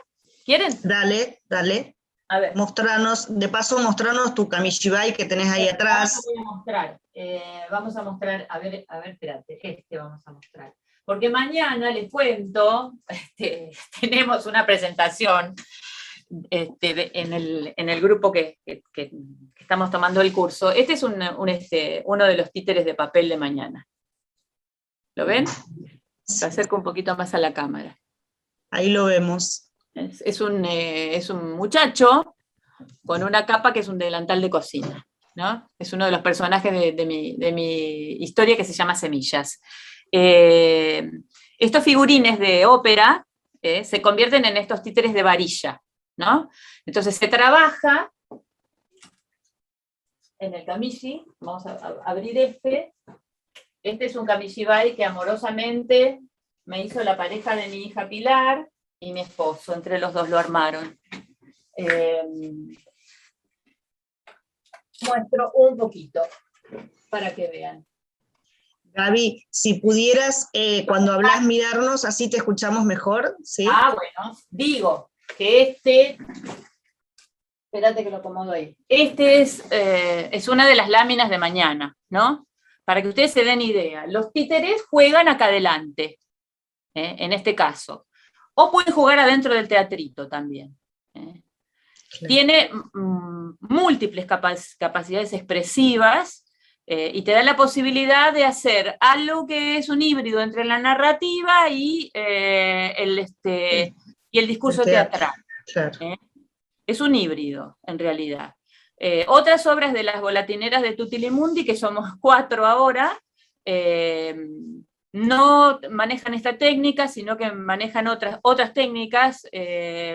¿Quieren? Dale, dale. A ver. De paso, mostrarnos tu Kamishibai que tenés ahí atrás. Voy a mostrar. Vamos a mostrar, a ver, espérate, vamos a mostrar. Porque mañana, les cuento, tenemos una presentación en el grupo que estamos tomando el curso. Este es uno de los títeres de papel de mañana. ¿Lo ven? Se acerca un poquito más a la cámara. Ahí lo vemos. Es un muchacho con una capa que es un delantal de cocina, ¿no? Es uno de los personajes de mi historia, que se llama Semillas. Estos figurines de ópera se convierten en estos títeres de varilla, ¿no? Entonces se trabaja en el kamishi. Vamos a abrir este. Este es un kamishibai que amorosamente me hizo la pareja de mi hija Pilar y mi esposo, entre los dos lo armaron. Muestro un poquito para que vean. Gaby, si pudieras, cuando hablas, mirarnos, así te escuchamos mejor, ¿sí? Bueno, digo que espérate que lo acomodo ahí. Este es una de las láminas de mañana, ¿no? Para que ustedes se den idea. Los títeres juegan acá adelante, en este caso. O pueden jugar adentro del teatrito también. Claro. Tiene múltiples capacidades expresivas y te da la posibilidad de hacer algo que es un híbrido entre la narrativa y el discurso teatral. Claro. Es un híbrido, en realidad. Otras obras de las volatineras de Tutilimundi, que somos 4 ahora, no manejan esta técnica, sino que manejan otras técnicas.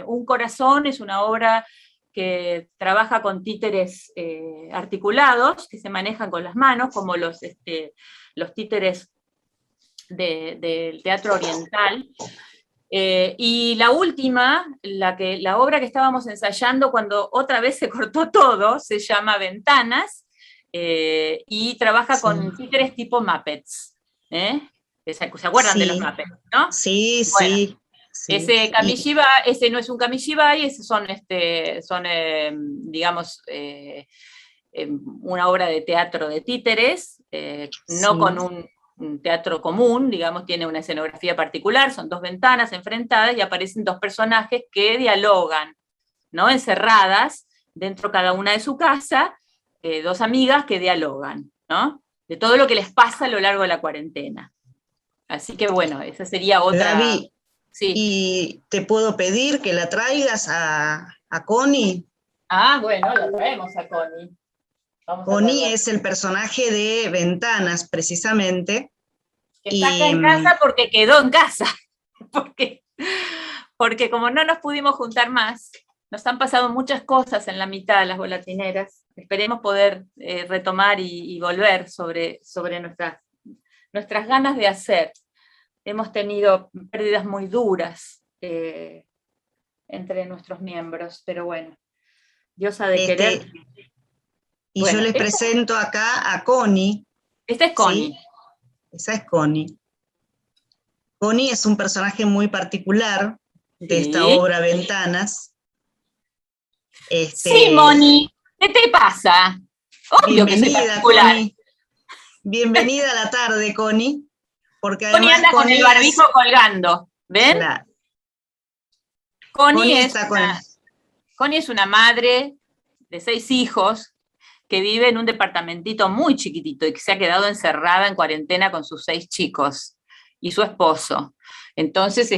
Un corazón es una obra que trabaja con títeres articulados, que se manejan con las manos, como los títeres del teatro oriental. Y la última, la obra que estábamos ensayando cuando otra vez se cortó todo, se llama Ventanas, y trabaja con títeres tipo Muppets. ¿Se acuerdan de los Muppets, no? Sí, bueno, sí. Ese kamishibai, ese no es un kamishibai, ese son digamos, una obra de teatro de títeres, no con un teatro común, digamos, tiene una escenografía particular, son 2 ventanas enfrentadas y aparecen 2 personajes que dialogan, ¿no? Encerradas dentro cada una de su casa, 2 amigas que dialogan, ¿no? De todo lo que les pasa a lo largo de la cuarentena. Así que bueno, esa sería otra... Gaby, sí. ¿Y te puedo pedir que la traigas a Connie? Bueno, la traemos a Connie. Connie es el personaje de Ventanas, precisamente. Que está acá en casa porque quedó en casa. Porque como no nos pudimos juntar más, nos han pasado muchas cosas en la mitad de las volatineras. Esperemos poder retomar y volver sobre nuestras ganas de hacer. Hemos tenido pérdidas muy duras entre nuestros miembros, pero bueno, Dios ha de querer. Y bueno, yo les presento acá a Connie. Esta es Connie. ¿Sí? Esa es Connie. Connie es un personaje muy particular de esta obra Ventanas. Sí, Moni, ¿qué te pasa? Obvio que soy particular. Connie. Bienvenida a la tarde, Connie. Porque además Connie anda con el barbijo colgando, ¿ven? Claro. Connie es una madre de 6 hijos que vive en un departamentito muy chiquitito y que se ha quedado encerrada en cuarentena con sus 6 chicos y su esposo. Entonces,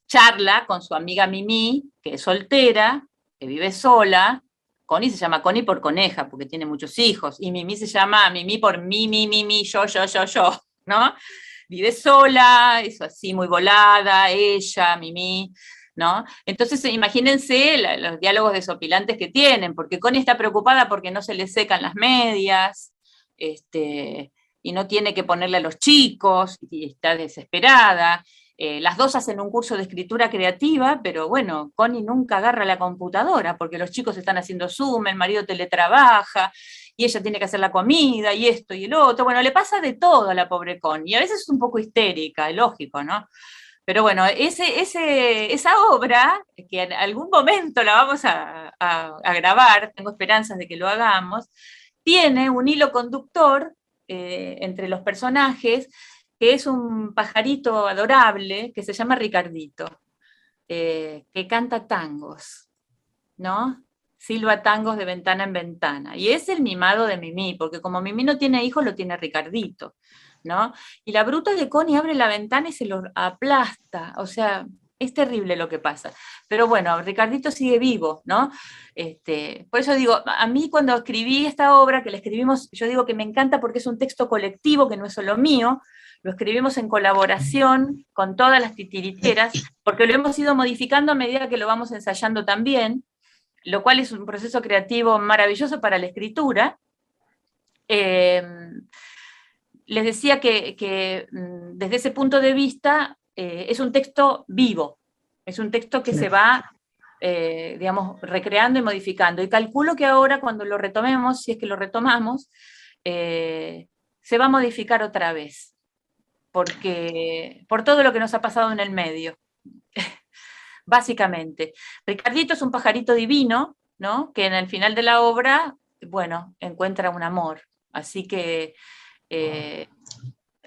charla con su amiga Mimi, que es soltera, que vive sola, Connie se llama Connie por coneja, porque tiene muchos hijos, y Mimi se llama Mimi por mi, yo, ¿no? Vive sola, es así muy volada, ella, Mimi, ¿no? Entonces imagínense los diálogos desopilantes que tienen, porque Connie está preocupada porque no se le secan las medias, y no tiene que ponerle a los chicos, y está desesperada. Las dos hacen un curso de escritura creativa, pero bueno, Connie nunca agarra la computadora, porque los chicos están haciendo Zoom, el marido teletrabaja, y ella tiene que hacer la comida, y esto y el otro. Bueno, le pasa de todo a la pobre Connie, y a veces es un poco histérica, es lógico, ¿no? Pero bueno, esa obra, que en algún momento la vamos a grabar, tengo esperanzas de que lo hagamos, tiene un hilo conductor entre los personajes, que es un pajarito adorable que se llama Ricardito, que canta tangos, ¿no? Silba tangos de ventana en ventana. Y es el mimado de Mimi, porque como Mimi no tiene hijos, lo tiene Ricardito, ¿no? Y la bruta de Connie abre la ventana y se lo aplasta, o sea, es terrible lo que pasa. Pero bueno, Ricardito sigue vivo, ¿no? Por eso digo, a mí cuando escribí esta obra, que la escribimos, yo digo que me encanta porque es un texto colectivo, que no es solo mío, lo escribimos en colaboración con todas las titiriteras, porque lo hemos ido modificando a medida que lo vamos ensayando también, lo cual es un proceso creativo maravilloso para la escritura. Les decía que desde ese punto de vista es un texto vivo, es un texto que se va, digamos, recreando y modificando. Y calculo que ahora cuando lo retomemos, si es que lo retomamos, se va a modificar otra vez, porque por todo lo que nos ha pasado en el medio, básicamente. Ricardito es un pajarito divino, ¿no? Que en el final de la obra, bueno, encuentra un amor. Así que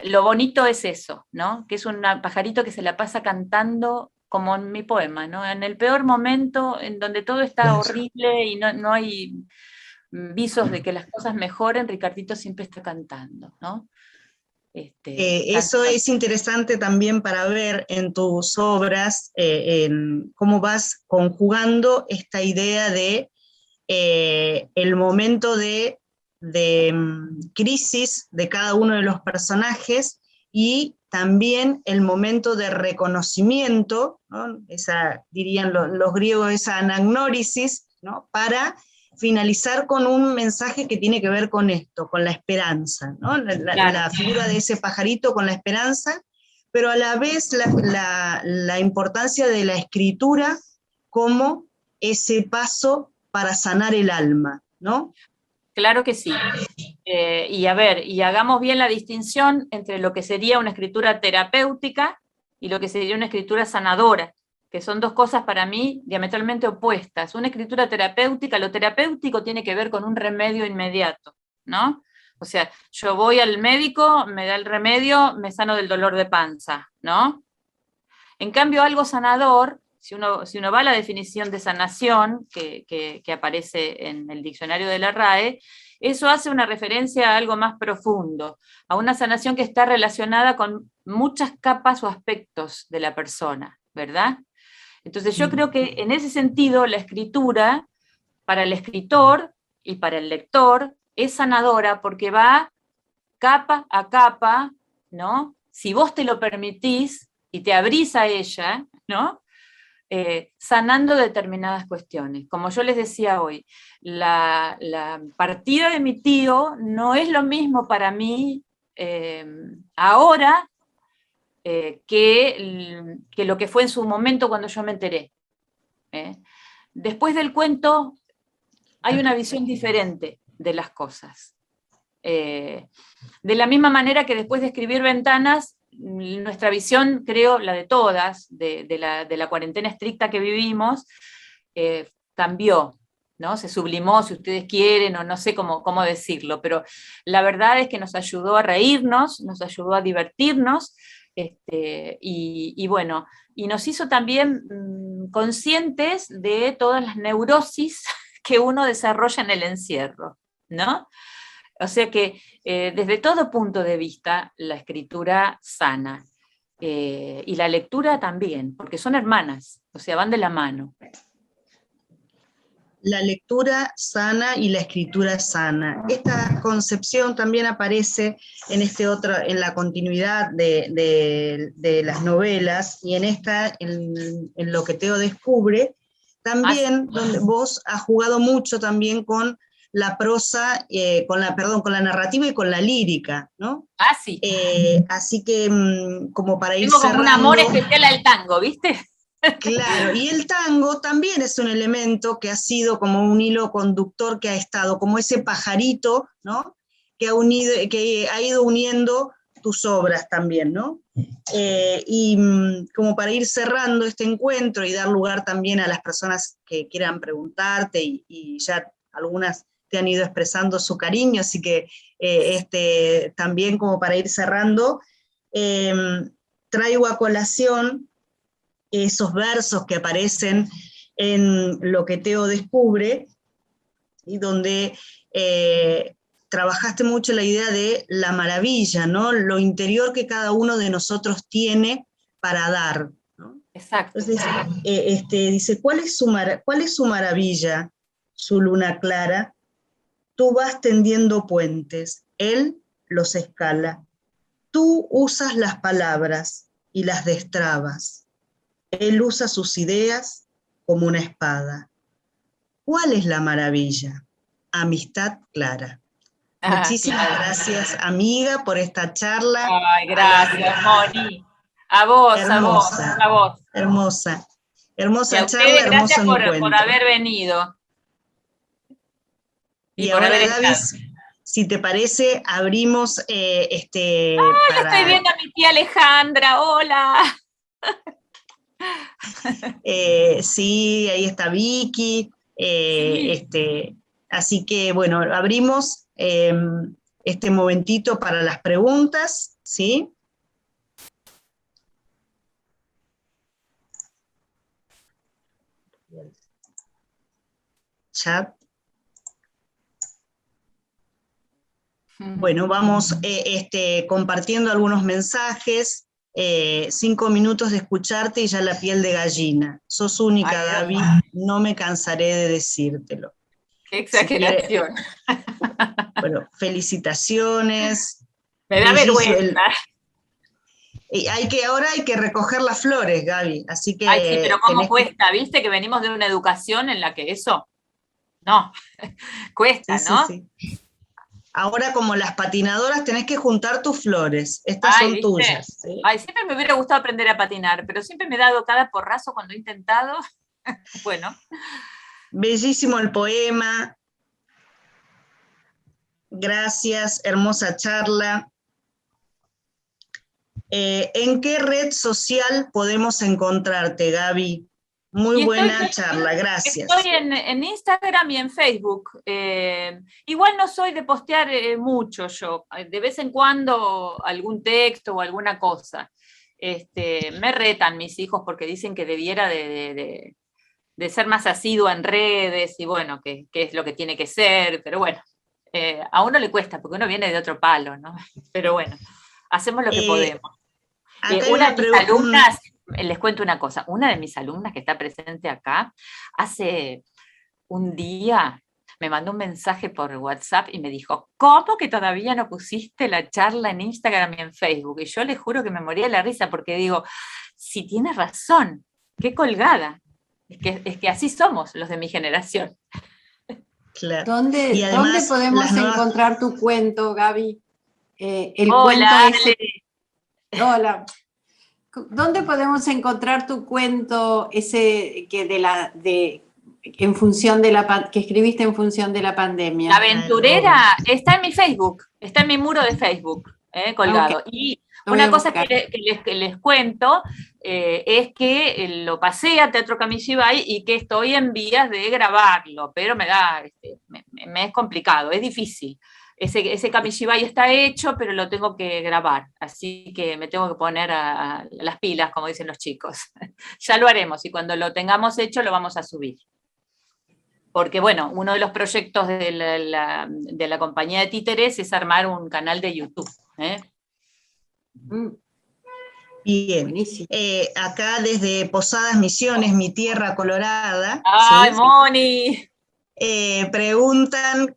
lo bonito es eso, ¿no? Que es un pajarito que se la pasa cantando como en mi poema, ¿no? En el peor momento, en donde todo está horrible y no hay visos de que las cosas mejoren, Ricardito siempre está cantando, ¿no? Eso es interesante también para ver en tus obras, en cómo vas conjugando esta idea de el momento de crisis de cada uno de los personajes y también el momento de reconocimiento, ¿no? Esa, dirían los griegos, esa anagnórisis, ¿no? Para finalizar con un mensaje que tiene que ver con esto, con la esperanza, ¿no? La figura de ese pajarito con la esperanza, pero a la vez la importancia de la escritura como ese paso para sanar el alma, ¿no? Claro que sí. Y a ver, y hagamos bien la distinción entre lo que sería una escritura terapéutica y lo que sería una escritura sanadora, que son dos cosas para mí diametralmente opuestas. Una escritura terapéutica, lo terapéutico tiene que ver con un remedio inmediato, ¿no? O sea, yo voy al médico, me da el remedio, me sano del dolor de panza, ¿no? En cambio, algo sanador, si uno va a la definición de sanación que aparece en el diccionario de la RAE, eso hace una referencia a algo más profundo, a una sanación que está relacionada con muchas capas o aspectos de la persona, ¿verdad? Entonces yo creo que en ese sentido la escritura, para el escritor y para el lector, es sanadora porque va capa a capa, ¿no? Si vos te lo permitís y te abrís a ella, ¿no? Sanando determinadas cuestiones. Como yo les decía hoy, la partida de mi tío no es lo mismo para mí ahora que lo que fue en su momento cuando yo me enteré. Después del cuento hay una visión diferente de las cosas. De la misma manera que después de escribir Ventanas, nuestra visión, creo, la de todas, de la cuarentena estricta que vivimos, cambió, ¿no? Se sublimó, si ustedes quieren, o no sé cómo decirlo, pero la verdad es que nos ayudó a reírnos, nos ayudó a divertirnos, y bueno, y nos hizo también conscientes de todas las neurosis que uno desarrolla en el encierro, ¿no? O sea que desde todo punto de vista la escritura sana, y la lectura también, porque son hermanas, o sea, van de la mano. la lectura sana y la escritura sana. Esta concepción también aparece en en la continuidad de las novelas, y en Lo que Teo descubre, también, donde vos has jugado mucho también con la prosa, con la narrativa y con la lírica, ¿no? Ah, sí. Así que, como para ir Tengo como un amor cerrando. especial al tango, ¿viste? Claro, y el tango también es un elemento que ha sido como un hilo conductor, que ha estado como ese pajarito, ¿no? Que ha ido uniendo tus obras también, ¿no? Y como para ir cerrando este encuentro y dar lugar también a las personas que quieran preguntarte, y ya algunas te han ido expresando su cariño, así que también como para ir cerrando, traigo a colación esos versos que aparecen en Lo que Teo descubre, y donde trabajaste mucho la idea de la maravilla, ¿no? Lo interior que cada uno de nosotros tiene para dar, ¿no? Exacto. Entonces, dice, ¿cuál es su maravilla, su luna clara? Tú vas tendiendo puentes, él los escala. Tú usas las palabras y las destrabas. Él usa sus ideas como una espada. ¿Cuál es la maravilla? Amistad clara. Muchísimas gracias, amiga, por esta charla. Ay, gracias, Moni. A vos, Hermosa, a vos. hermosa. Y Hermosa a charla, ustedes, hermoso gracias por encuentro. haber venido. Y por ahora, haber Gaby, estado. si te parece, abrimos Estoy viendo a mi tía Alejandra, hola. Sí, ahí está Vicky. Sí. Así que, bueno, abrimos este momentito para las preguntas, ¿sí? Chat. Bueno, vamos compartiendo algunos mensajes. 5 minutos de escucharte y ya la piel de gallina. Sos única, Gaby, no me cansaré de decírtelo. Qué exageración. Bueno, felicitaciones. Me da vergüenza. Ahora hay que recoger las flores, Gaby, así que... Ay, sí, pero ¿cómo cuesta? ¿Viste que venimos de una educación en la que eso? No, cuesta, sí, ¿no? Sí. Ahora, como las patinadoras, tenés que juntar tus flores. Estas son ¿viste? tuyas. ¿Sí? Ay, siempre me hubiera gustado aprender a patinar, pero siempre me he dado cada porrazo cuando he intentado. Bueno. Bellísimo el poema. Gracias, hermosa charla. ¿En qué red social podemos encontrarte, Gaby? Muy buena charla, gracias. Estoy en Instagram y en Facebook. Igual no soy de postear mucho yo. De vez en cuando algún texto o alguna cosa. Me retan mis hijos porque dicen que debiera de ser más asidua en redes y bueno, que es lo que tiene que ser, pero bueno, a uno le cuesta porque uno viene de otro palo, ¿no? Pero bueno, hacemos lo que podemos. Una de mis alumnas, les cuento una cosa, una de mis alumnas que está presente acá, hace un día me mandó un mensaje por WhatsApp y me dijo, ¿cómo que todavía no pusiste la charla en Instagram y en Facebook? Y yo le juro que me moría de la risa porque digo, si tienes razón, qué colgada. Es que así somos los de mi generación. Claro. ¿Dónde podemos encontrar tu cuento, Gaby? Hola, cuento ese... Hola. ¿Dónde podemos encontrar tu cuento ese que en función de que escribiste en función de la pandemia? La aventurera está en mi Facebook, está en mi muro de Facebook, colgado. Okay. Y una cosa que les cuento es que lo pasé a Teatro Kamishibai y que estoy en vías de grabarlo, pero me es complicado, es difícil. Ese Kamishibai está hecho, pero lo tengo que grabar, así que me tengo que poner a las pilas, como dicen los chicos. Ya lo haremos y cuando lo tengamos hecho lo vamos a subir. Porque, bueno, uno de los proyectos de la compañía de títeres es armar un canal de YouTube. Bien. Acá desde Posadas Misiones, mi tierra colorada. ¡Ay, ¿sí? Moni! Preguntan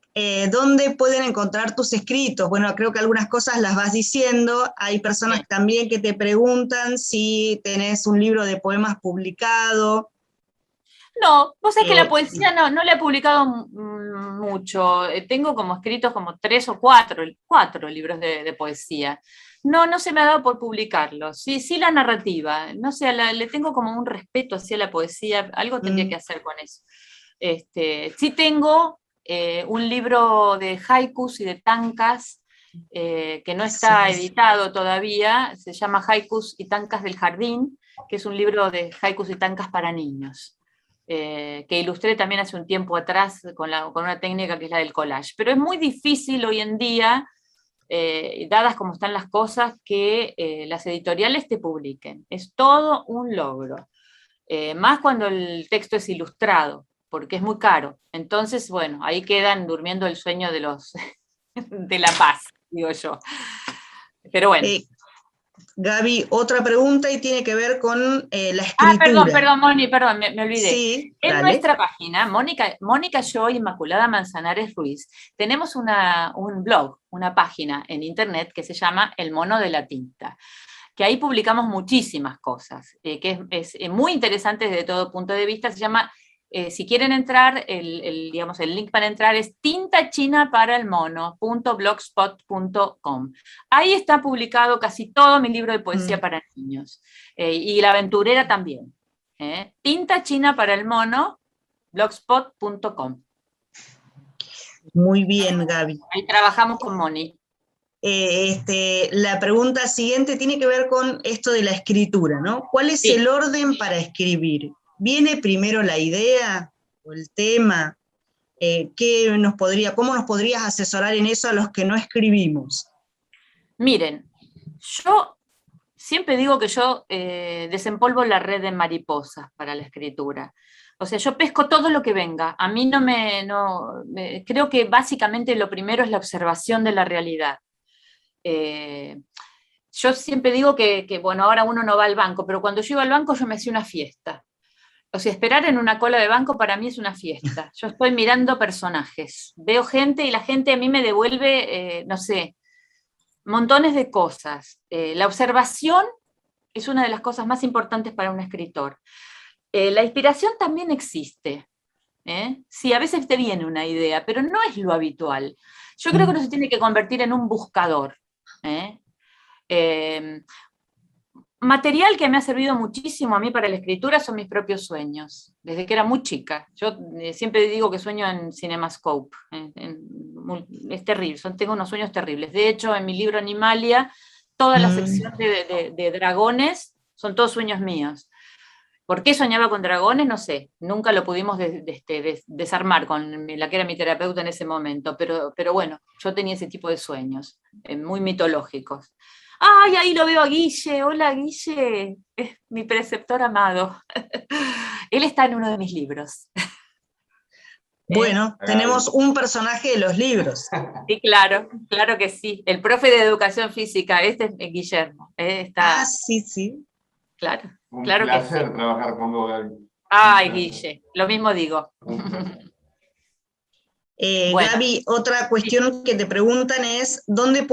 dónde pueden encontrar tus escritos. Bueno, creo que algunas cosas las vas diciendo. Hay personas Sí. también que te preguntan si tenés un libro de poemas publicado. No, vos sabés que la Eh, poesía no la he publicado mucho. Tengo como escritos como 3 o 4 libros de poesía. No se me ha dado por publicarlos. Sí la narrativa. No sé, le tengo como un respeto hacia la poesía. Algo tendría que hacer con eso. Sí tengo un libro de haikus y de tankas que no está sí. editado todavía. Se llama Haikus y tankas del jardín, que es un libro de haikus y tankas para niños. Que ilustré también hace un tiempo atrás con una técnica que es la del collage. Pero es muy difícil hoy en día, dadas como están las cosas, que las editoriales te publiquen. Es todo un logro. Más cuando el texto es ilustrado, porque es muy caro. Entonces, bueno, ahí quedan durmiendo el sueño de de la paz, digo yo. Pero bueno. Gaby, otra pregunta y tiene que ver con la escritura. Perdón, Moni, perdón, me olvidé. Sí, En dale. nuestra página, Mónica Yo y Inmaculada Manzanares Ruiz, tenemos un blog, una página en internet que se llama El Mono de la Tinta, que ahí publicamos muchísimas cosas, que es muy interesante desde todo punto de vista. Se llama, si quieren entrar, el link para entrar es tintachinaparalmono.blogspot.com. Ahí está publicado casi todo mi libro de poesía para niños, y La Aventurera también. tintachinaparalmono.blogspot.com. Muy bien, Gaby. Ahí trabajamos con Moni. La pregunta siguiente tiene que ver con esto de la escritura, ¿no? ¿Cuál es el orden para escribir? ¿Viene primero la idea o el tema? ¿Cómo nos podrías asesorar en eso a los que no escribimos? Miren, yo siempre digo que yo desempolvo la red de mariposas para la escritura. O sea, yo pesco todo lo que venga. A mí creo que básicamente lo primero es la observación de la realidad. Yo siempre digo que, bueno, ahora uno no va al banco, pero cuando yo iba al banco yo me hacía una fiesta. O sea, esperar en una cola de banco para mí es una fiesta. Yo estoy mirando personajes, veo gente y la gente a mí me devuelve, no sé, montones de cosas. La observación es una de las cosas más importantes para un escritor. La inspiración también existe. Sí, a veces te viene una idea, pero no es lo habitual. Yo creo que uno se tiene que convertir en un buscador. Material que me ha servido muchísimo a mí para la escritura son mis propios sueños, desde que era muy chica. Yo siempre digo que sueño en CinemaScope. Es terrible, tengo unos sueños terribles. De hecho, en mi libro Animalia, toda la sección de dragones son todos sueños míos. ¿Por qué soñaba con dragones? No sé, nunca lo pudimos desarmar con la que era mi terapeuta en ese momento, pero bueno, yo tenía ese tipo de sueños, muy mitológicos. ¡Ay, ahí lo veo a Guille! Hola, Guille, es mi preceptor amado. Él está en uno de mis libros. Bueno, tenemos un personaje de los libros. Sí, claro que sí. El profe de educación física, este es Guillermo. Sí. Claro, Un claro que sí. placer trabajar con vos, Gaby. Ay, Guille, lo mismo digo. Bueno, Gaby, otra cuestión que te preguntan es, ¿dónde se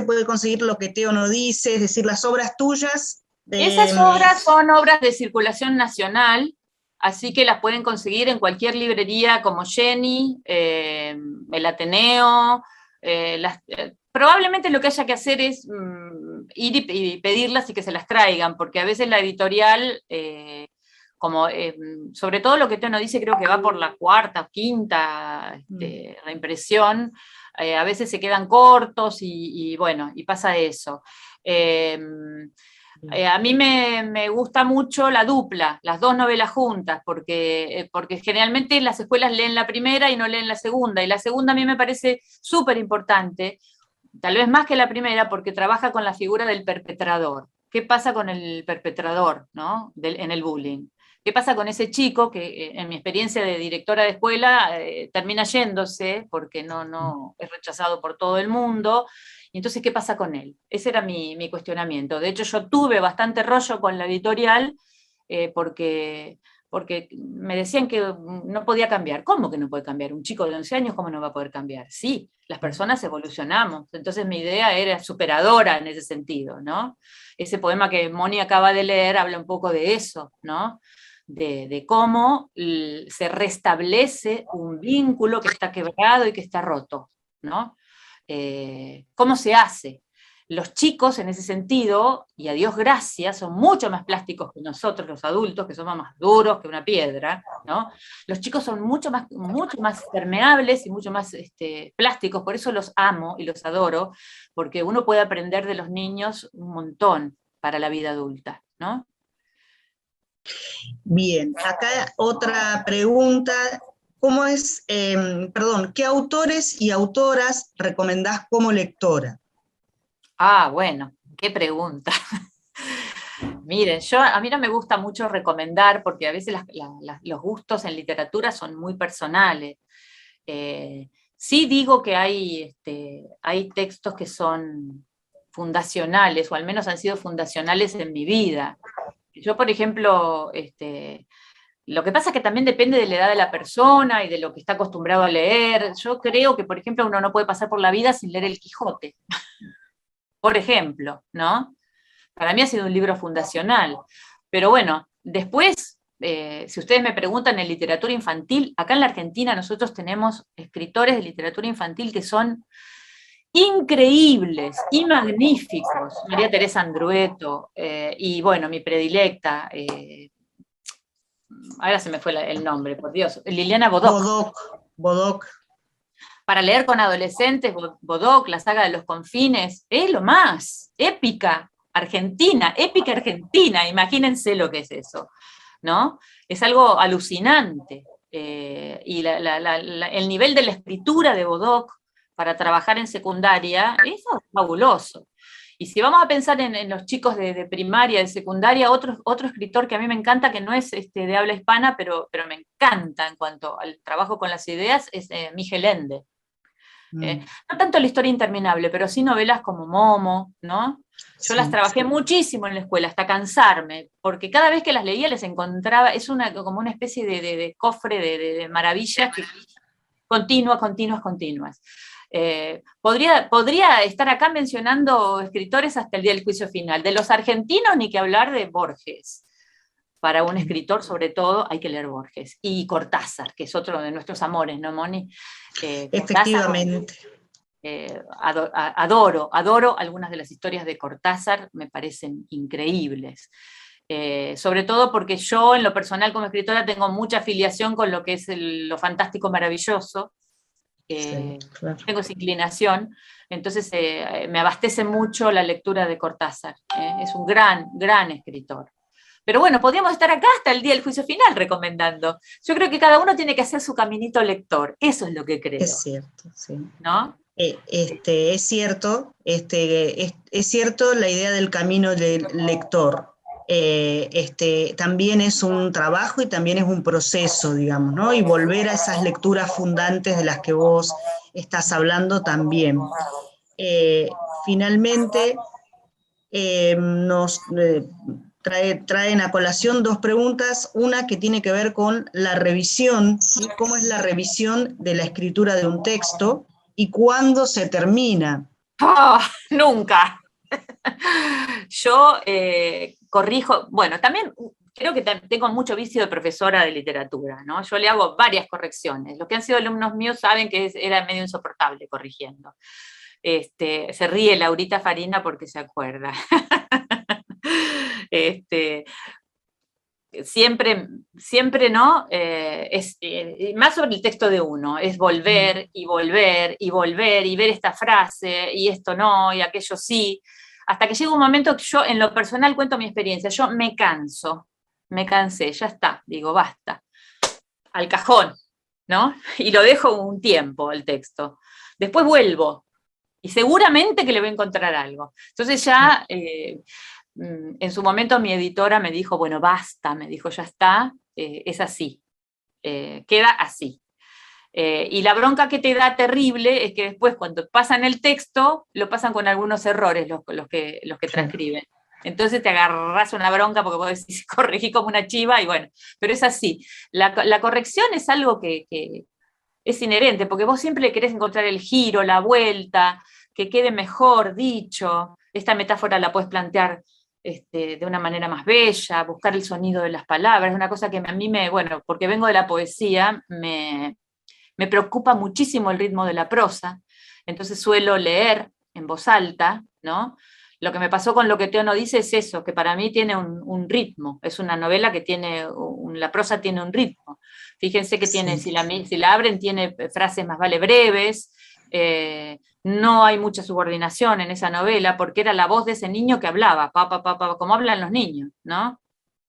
puede conseguir lo que Teo no dice? Es decir, las obras tuyas. Esas obras son obras de circulación nacional, así que las pueden conseguir en cualquier librería como Jenny, el Ateneo. Probablemente lo que haya que hacer es ir y pedirlas y que se las traigan, porque a veces la editorial, sobre todo lo que Teo no dice, creo que va por la cuarta o quinta reimpresión, a veces se quedan cortos y bueno, y pasa eso. A mí me gusta mucho la dupla, las dos novelas juntas, porque generalmente las escuelas leen la primera y no leen la segunda, y la segunda a mí me parece súper importante, tal vez más que la primera, porque trabaja con la figura del perpetrador. ¿Qué pasa con el perpetrador, ¿no? en el bullying? ¿Qué pasa con ese chico que, en mi experiencia de directora de escuela, termina yéndose porque no es rechazado por todo el mundo? Y entonces, ¿qué pasa con él? Ese era mi cuestionamiento. De hecho, yo tuve bastante rollo con la editorial porque porque me decían que no podía cambiar. ¿Cómo que no puede cambiar? Un chico de 11 años, ¿cómo no va a poder cambiar? Sí, las personas evolucionamos. Entonces mi idea era superadora en ese sentido, ¿no? Ese poema que Moni acaba de leer habla un poco de eso, ¿no? De cómo se restablece un vínculo que está quebrado y que está roto, ¿no? ¿Cómo se hace? Los chicos, en ese sentido, y a Dios gracias, son mucho más plásticos que nosotros, los adultos, que somos más duros que una piedra, ¿no? Los chicos son mucho más permeables y mucho más plásticos, por eso los amo y los adoro, porque uno puede aprender de los niños un montón para la vida adulta, ¿no? Bien, acá otra pregunta. ¿Cómo es, qué autores y autoras recomendás como lectora? Ah, bueno, qué pregunta. Miren, a mí no me gusta mucho recomendar, porque a veces los gustos en literatura son muy personales. Sí digo que hay textos que son fundacionales, o al menos han sido fundacionales en mi vida. Yo, por ejemplo, lo que pasa es que también depende de la edad de la persona y de lo que está acostumbrado a leer. Yo creo que, por ejemplo, uno no puede pasar por la vida sin leer El Quijote, por ejemplo, ¿no? Para mí ha sido un libro fundacional. Pero bueno, después, si ustedes me preguntan en literatura infantil, acá en la Argentina nosotros tenemos escritores de literatura infantil que son increíbles y magníficos. María Teresa Andrueto, y bueno, mi predilecta, ahora se me fue el nombre, por Dios, Liliana Bodoc. Bodoc. Para leer con adolescentes, Bodoc, la saga de los confines, es lo más, épica argentina, imagínense lo que es eso, ¿no? Es algo alucinante. Y el nivel de la escritura de Bodoc para trabajar en secundaria es fabuloso. Y si vamos a pensar en los chicos de primaria, de secundaria, otro escritor que a mí me encanta, que no es de habla hispana, pero me encanta en cuanto al trabajo con las ideas, es Miguel Ende. No tanto la historia interminable, pero sí novelas como Momo, ¿no? Yo las trabajé muchísimo en la escuela, hasta cansarme, porque cada vez que las leía les encontraba, es como una especie de cofre de maravillas continuas. Podría estar acá mencionando escritores hasta el día del juicio final. De los argentinos, ni que hablar de Borges. Para un escritor, sobre todo, hay que leer Borges. Y Cortázar, que es otro de nuestros amores, ¿no, Moni? Efectivamente. Adoro algunas de las historias de Cortázar, me parecen increíbles. Sobre todo porque yo, en lo personal como escritora, tengo mucha afiliación con lo que es lo fantástico maravilloso. Sí, claro. Tengo esa inclinación, entonces me abastece mucho la lectura de Cortázar. Es un gran escritor. Pero bueno, podríamos estar acá hasta el día del juicio final recomendando. Yo creo que cada uno tiene que hacer su caminito lector, eso es lo que creo. Es cierto, sí. ¿No? Es cierto, es cierto la idea del camino del lector. También es un trabajo y también es un proceso, digamos, ¿no? Y volver a esas lecturas fundantes de las que vos estás hablando también. Finalmente, nos traen a colación dos preguntas, una que tiene que ver con la revisión, ¿sí? ¿Cómo es la revisión de la escritura de un texto y cuándo se termina? ¡Oh, nunca! Yo corrijo, bueno, también creo que tengo mucho vicio de profesora de literatura, ¿no? Yo le hago varias correcciones. Los que han sido alumnos míos saben que era medio insoportable corrigiendo. Se ríe Laurita Farina porque se acuerda. Siempre, ¿no? Más sobre el texto de uno, es volver y volver y volver y ver esta frase y esto no y aquello sí, hasta que llega un momento que yo en lo personal cuento mi experiencia, yo me cansé, ya está, digo basta, al cajón, ¿no? Y lo dejo un tiempo el texto, después vuelvo y seguramente que le voy a encontrar algo. Entonces ya... en su momento mi editora me dijo, bueno, basta, me dijo, ya está, es así, queda así. Y la bronca que te da terrible es que después cuando pasan el texto, lo pasan con algunos errores los que transcriben. Entonces te agarrás una bronca porque vos decís, corregí como una chiva, y bueno, pero es así. La corrección es algo que es inherente, porque vos siempre le querés encontrar el giro, la vuelta, que quede mejor dicho. Esta metáfora la puedes plantear de una manera más bella, buscar el sonido de las palabras, es una cosa que a mí bueno, porque vengo de la poesía, me preocupa muchísimo el ritmo de la prosa, entonces suelo leer en voz alta, ¿no? Lo que me pasó con Lo que Teo no dice es eso, que para mí tiene un ritmo, es una novela que tiene, la prosa tiene un ritmo. Fíjense que tiene, Sí. si la abren, tiene frases más vale breves, no hay mucha subordinación en esa novela, porque era la voz de ese niño que hablaba, como hablan los niños, ¿no?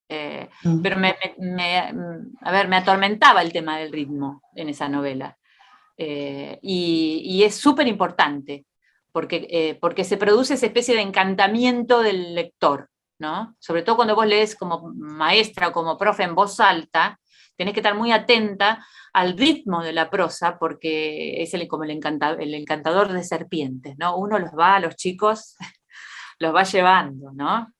Pero a ver, me atormentaba el tema del ritmo en esa novela. Y es súper importante, porque se produce esa especie de encantamiento del lector, ¿no? Sobre todo cuando vos lees como maestra o como profe en voz alta, tenés que estar muy atenta al ritmo de la prosa, porque es como el encantador de serpientes, ¿no? Uno a los chicos, los va llevando, ¿no?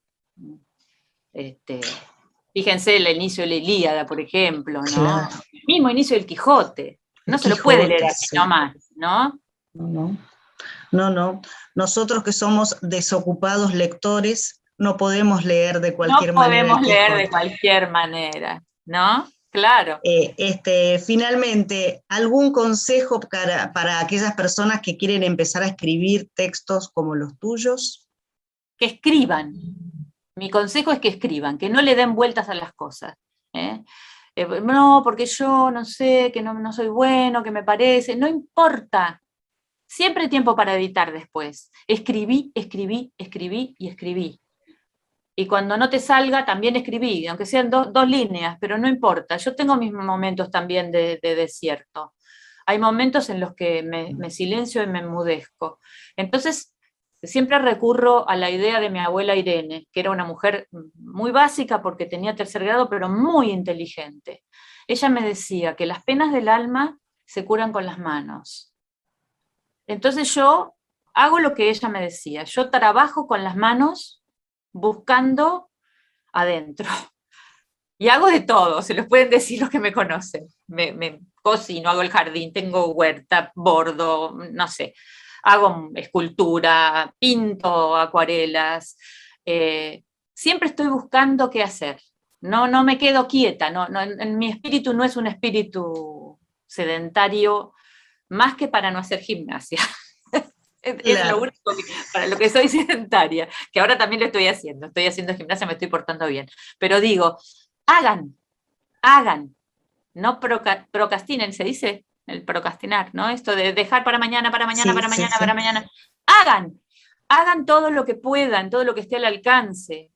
Fíjense el inicio de la Ilíada, por ejemplo, ¿no? Claro. El mismo inicio del Quijote. No se lo puede leer así nomás, ¿no? No. Nosotros que somos desocupados lectores, no podemos leer de cualquier manera. No podemos leer de cualquier manera, ¿no? Claro. Finalmente, ¿algún consejo para aquellas personas que quieren empezar a escribir textos como los tuyos? Que escriban. Mi consejo es que escriban, que no le den vueltas a las cosas. No, porque yo no sé, que no soy bueno, que me parece, no importa. Siempre hay tiempo para editar después. Escribí. Y cuando no te salga, también escribí, aunque sean dos líneas, pero no importa. Yo tengo mis momentos también de desierto. Hay momentos en los que me silencio y me enmudezco. Entonces, siempre recurro a la idea de mi abuela Irene, que era una mujer muy básica porque tenía 3er grado, pero muy inteligente. Ella me decía que las penas del alma se curan con las manos. Entonces yo hago lo que ella me decía. Yo trabajo con las manos buscando adentro. Y hago de todo, se los pueden decir los que me conocen. Me cocino, hago el jardín, tengo huerta, bordo, no sé. Hago escultura, pinto acuarelas. Siempre estoy buscando qué hacer. No me quedo quieta. En mi espíritu no es un espíritu sedentario, más que para no hacer gimnasia. Es lo único para lo que soy sedentaria, que ahora también lo estoy haciendo gimnasia, me estoy portando bien. Pero digo, hagan, no procrastinen, se dice el procrastinar, ¿no? Esto de dejar para mañana. Hagan todo lo que puedan, todo lo que esté al alcance.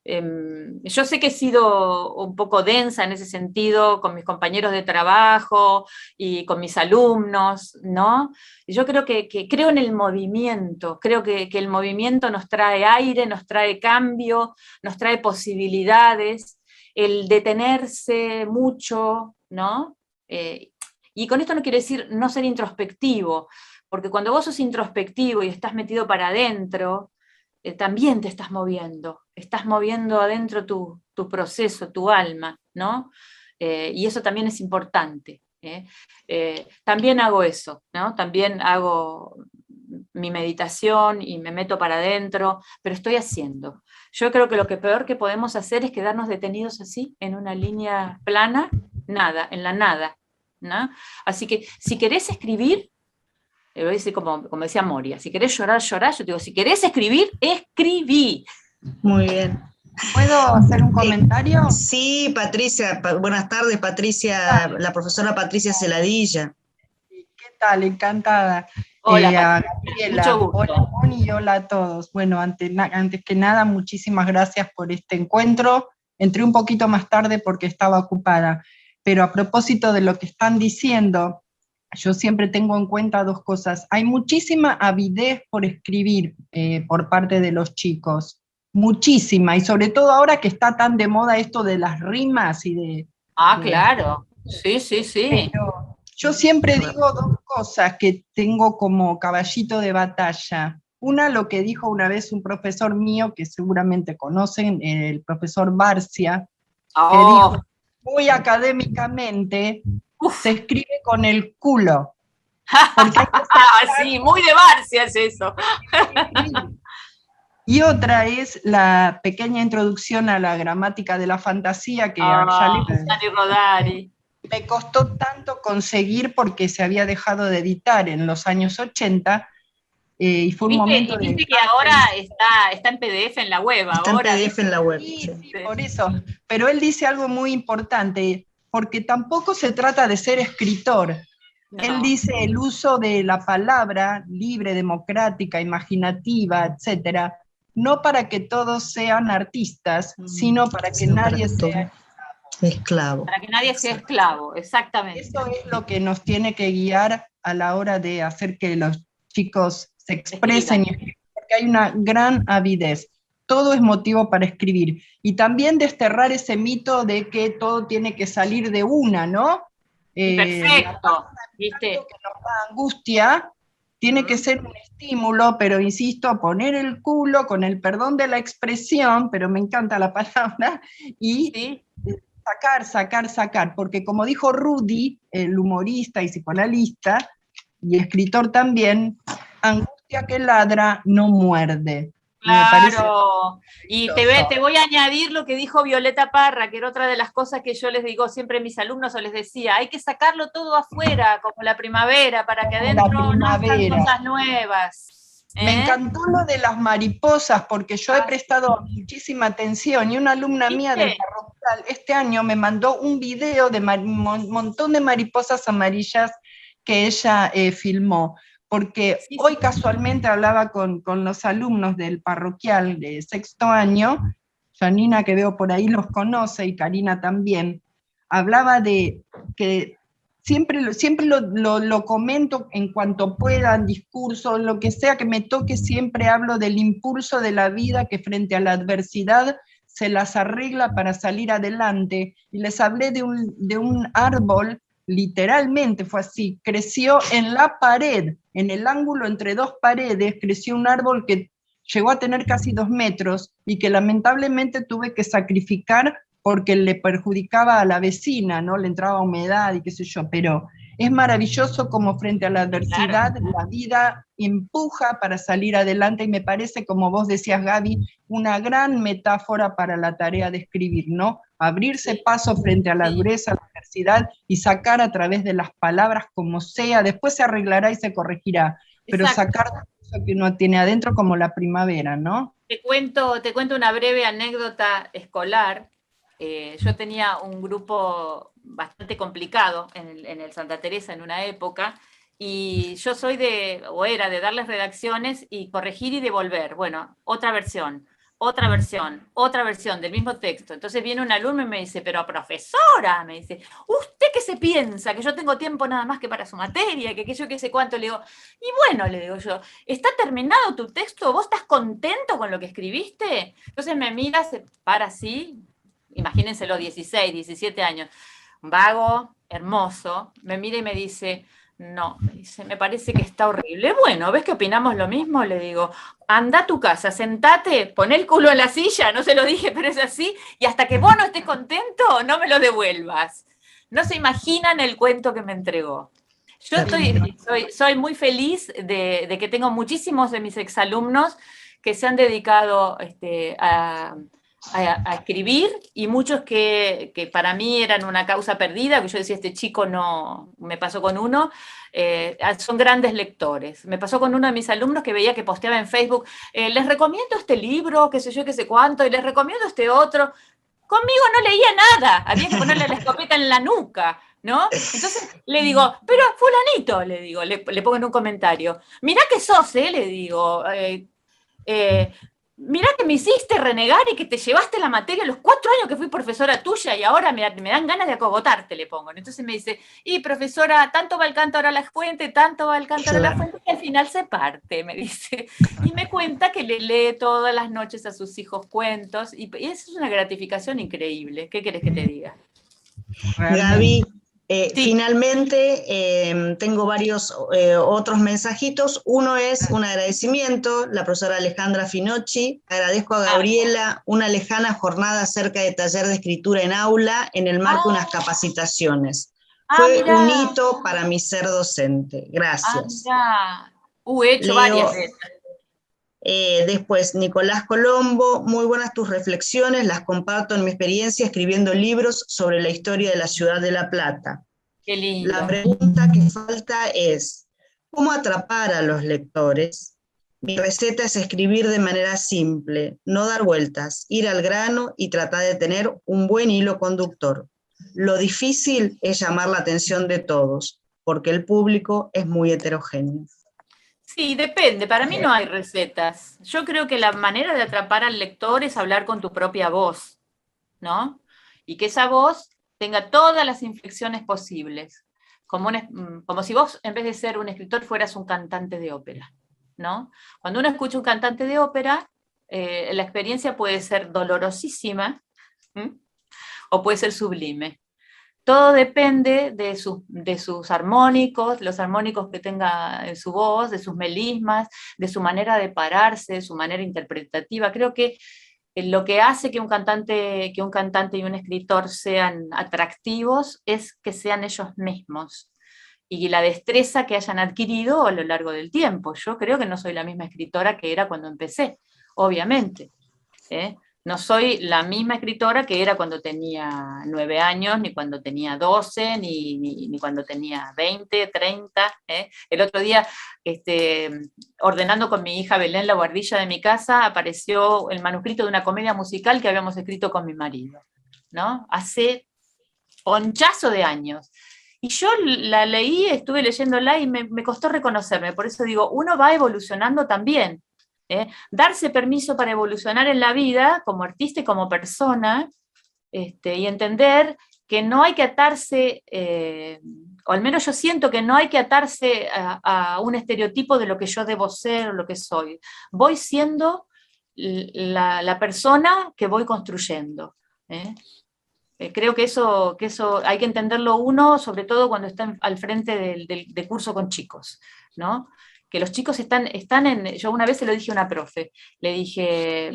Yo sé que he sido un poco densa en ese sentido con mis compañeros de trabajo y con mis alumnos, ¿no? Yo creo que creo en el movimiento, creo que el movimiento nos trae aire, nos trae cambio, nos trae posibilidades, el detenerse mucho, ¿no? Y con esto no quiero decir no ser introspectivo, porque cuando vos sos introspectivo y estás metido para adentro, también te estás moviendo adentro tu proceso, tu alma, ¿no? Y eso también es importante. También hago eso, ¿no? También hago mi meditación y me meto para adentro, pero estoy haciendo. Yo creo que lo que peor que podemos hacer es quedarnos detenidos así, en una línea plana, en la nada, ¿no? Así que si querés escribir, lo voy a decir como decía Moria, si querés llorar, llorá. Yo digo, si querés escribir, escribí. Muy bien. ¿Puedo hacer un comentario? Sí, Patricia, buenas tardes, Patricia, la profesora Patricia Celadilla. ¿Qué tal? Encantada. Hola, Gabriela. Mucho gusto. Hola, Moni, y hola a todos. Bueno, antes que nada, muchísimas gracias por este encuentro. Entré un poquito más tarde porque estaba ocupada, pero a propósito de lo que están diciendo, yo siempre tengo en cuenta 2 cosas. Hay muchísima avidez por escribir por parte de los chicos, muchísima, y sobre todo ahora que está tan de moda esto de las rimas y de... Claro, sí. Pero yo siempre digo 2 cosas que tengo como caballito de batalla. Una, lo que dijo una vez un profesor mío, que seguramente conocen, el profesor Barcia, que dijo, muy académicamente, se escribe con el culo. Porque sí, muy de Barcia es eso. Y otra es la pequeña introducción a la gramática de la fantasía, que Gianni Rodari. me costó tanto conseguir porque se había dejado de editar en los años 80, y fue un momento de... Viste que ahora está en PDF en la web. Está ahora, en PDF en la web. Sí, por eso. Pero él dice algo muy importante, porque tampoco se trata de ser escritor. No. Él dice el uso de la palabra libre, democrática, imaginativa, etcétera, no para que todos sean artistas, sino para que nadie sea esclavo. Para que nadie sea esclavo, exactamente. Eso es lo que nos tiene que guiar a la hora de hacer que los chicos se expresen, porque hay una gran avidez. Todo es motivo para escribir. Y también desterrar ese mito de que todo tiene que salir de una, ¿no? Perfecto, ¿viste? Que nos da angustia, tiene que ser un estímulo, pero insisto, poner el culo con el perdón de la expresión, pero me encanta la palabra, y ¿sí? sacar, porque como dijo Rudy, el humorista y psicoanalista, y escritor también, angustia que ladra no muerde. Claro, y te voy a añadir lo que dijo Violeta Parra, que era otra de las cosas que yo les digo siempre a mis alumnos, o les decía, hay que sacarlo todo afuera, como la primavera, para que adentro nazcan cosas nuevas. Me encantó lo de las mariposas, porque yo he prestado muchísima atención, y una alumna mía del parroquial este año me mandó un video de un montón de mariposas amarillas que ella filmó. Porque hoy casualmente hablaba con los alumnos del parroquial de 6º año, Janina, que veo por ahí, los conoce, y Karina también, hablaba de que siempre lo comento en cuanto pueda, en discurso, lo que sea que me toque, siempre hablo del impulso de la vida que frente a la adversidad se las arregla para salir adelante, y les hablé de un árbol. Literalmente fue así, creció en la pared, en el ángulo entre dos paredes, creció un árbol que llegó a tener casi 2 metros y que lamentablemente tuve que sacrificar porque le perjudicaba a la vecina, ¿no? Le entraba humedad y qué sé yo, pero es maravilloso como frente a la adversidad, la vida empuja para salir adelante, y me parece, como vos decías, Gaby, una gran metáfora para la tarea de escribir, ¿no? Abrirse paso frente a la dureza, a la adversidad, y sacar a través de las palabras como sea, después se arreglará y se corregirá, pero sacar eso que uno tiene adentro como la primavera, ¿no? Te cuento una breve anécdota escolar. Yo tenía un grupo bastante complicado en el Santa Teresa en una época, y yo era de darles redacciones y corregir y devolver. Bueno, otra versión del mismo texto. Entonces viene un alumno y me dice, pero profesora, me dice, ¿usted qué se piensa? Que yo tengo tiempo nada más que para su materia, que yo qué sé cuánto. Le digo, y bueno, le digo yo, ¿está terminado tu texto? ¿Vos estás contento con lo que escribiste? Entonces me mira, se para así, imagínenselo, 16, 17 años, vago, hermoso, me mira y me dice, no, me dice, me parece que está horrible. Bueno, ¿ves que opinamos lo mismo? Le digo, anda a tu casa, sentate, pon el culo en la silla, no se lo dije, pero es así, y hasta que vos no estés contento, no me lo devuelvas. No se imaginan el cuento que me entregó. Yo soy muy feliz de que tengo muchísimos de mis exalumnos que se han dedicado a escribir, y muchos que para mí eran una causa perdida, que yo decía, este chico no, me pasó con uno, son grandes lectores. Me pasó con uno de mis alumnos que veía que posteaba en Facebook, les recomiendo este libro, qué sé yo, qué sé cuánto, y les recomiendo este otro. Conmigo no leía nada, había que ponerle la escopeta en la nuca, ¿no? Entonces le digo, pero fulanito, le digo, le pongo en un comentario, mirá que sos, le digo, mirá que me hiciste renegar y que te llevaste la materia los 4 años que fui profesora tuya, y ahora me dan ganas de acogotarte, le pongo. Entonces me dice, y profesora, tanto va el cántaro a la fuente, tanto va el cántaro a la fuente, que al final se parte, me dice. Y me cuenta que le lee todas las noches a sus hijos cuentos, y eso es una gratificación increíble. ¿Qué querés que te diga? Gaby, Sí. Finalmente, tengo varios otros mensajitos. Uno es un agradecimiento, la profesora Alejandra Finocchi. Agradezco a Gabriela una lejana jornada acerca de taller de escritura en aula en el marco de unas capacitaciones. Fue mirá. un hito para mi ser docente. Gracias. Mirá. He hecho varias de esas. Después, Nicolás Colombo, muy buenas tus reflexiones, las comparto en mi experiencia escribiendo libros sobre la historia de la ciudad de La Plata. Qué lindo. La pregunta que falta es, ¿cómo atrapar a los lectores? Mi receta es escribir de manera simple, no dar vueltas, ir al grano y tratar de tener un buen hilo conductor. Lo difícil es llamar la atención de todos, porque el público es muy heterogéneo. Sí, depende. Para mí no hay recetas. Yo creo que la manera de atrapar al lector es hablar con tu propia voz, ¿no? Y que esa voz tenga todas las inflexiones posibles. Como si vos, en vez de ser un escritor, fueras un cantante de ópera, ¿no? Cuando uno escucha un cantante de ópera, la experiencia puede ser dolorosísima, ¿sí? O puede ser sublime. Todo depende de sus armónicos, los armónicos que tenga en su voz, de sus melismas, de su manera de pararse, de su manera interpretativa. Creo que lo que hace que un cantante y un escritor sean atractivos es que sean ellos mismos y la destreza que hayan adquirido a lo largo del tiempo. Yo creo que no soy la misma escritora que era cuando empecé, obviamente, ¿eh? No soy la misma escritora que era cuando tenía 9 años, ni cuando tenía 12, ni cuando tenía 20, 30. El otro día, ordenando con mi hija Belén la guardilla de mi casa, apareció el manuscrito de una comedia musical que habíamos escrito con mi marido, ¿no? Hace ponchazo de años. Y yo la leí, estuve leyéndola y me costó reconocerme. Por eso digo, uno va evolucionando también. Darse permiso para evolucionar en la vida como artista y como persona, y entender que no hay que atarse, o al menos yo siento que no hay que atarse a un estereotipo de lo que yo debo ser o lo que soy. Voy siendo la persona que voy construyendo. Creo que eso hay que entenderlo uno, sobre todo cuando está al frente del curso con chicos, ¿no? Que los chicos están yo una vez se lo dije a una profe, le dije,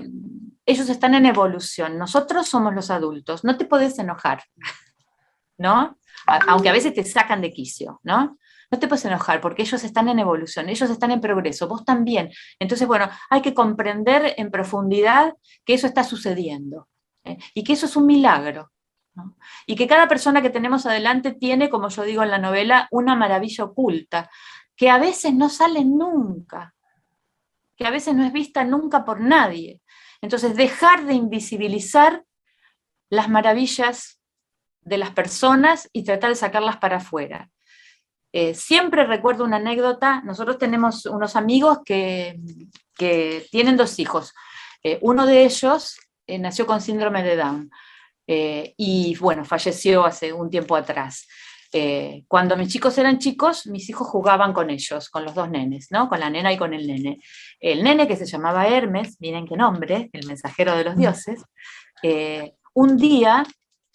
ellos están en evolución, nosotros somos los adultos, no te podés enojar, ¿no? Aunque a veces te sacan de quicio, ¿no? No te puedes enojar porque ellos están en evolución, ellos están en progreso, vos también. Entonces, bueno, hay que comprender en profundidad que eso está sucediendo, y que eso es un milagro, ¿no? Y que cada persona que tenemos adelante tiene, como yo digo en la novela, una maravilla oculta, que a veces no sale nunca, que a veces no es vista nunca por nadie. Entonces, dejar de invisibilizar las maravillas de las personas y tratar de sacarlas para afuera. Siempre recuerdo una anécdota. Nosotros tenemos unos amigos que tienen 2 hijos. Uno de ellos nació con síndrome de Down y bueno, falleció hace un tiempo atrás. Cuando mis chicos eran chicos, mis hijos jugaban con ellos, con los 2 nenes, ¿no? Con la nena y con el nene. El nene, que se llamaba Hermes, miren qué nombre, el mensajero de los dioses, un día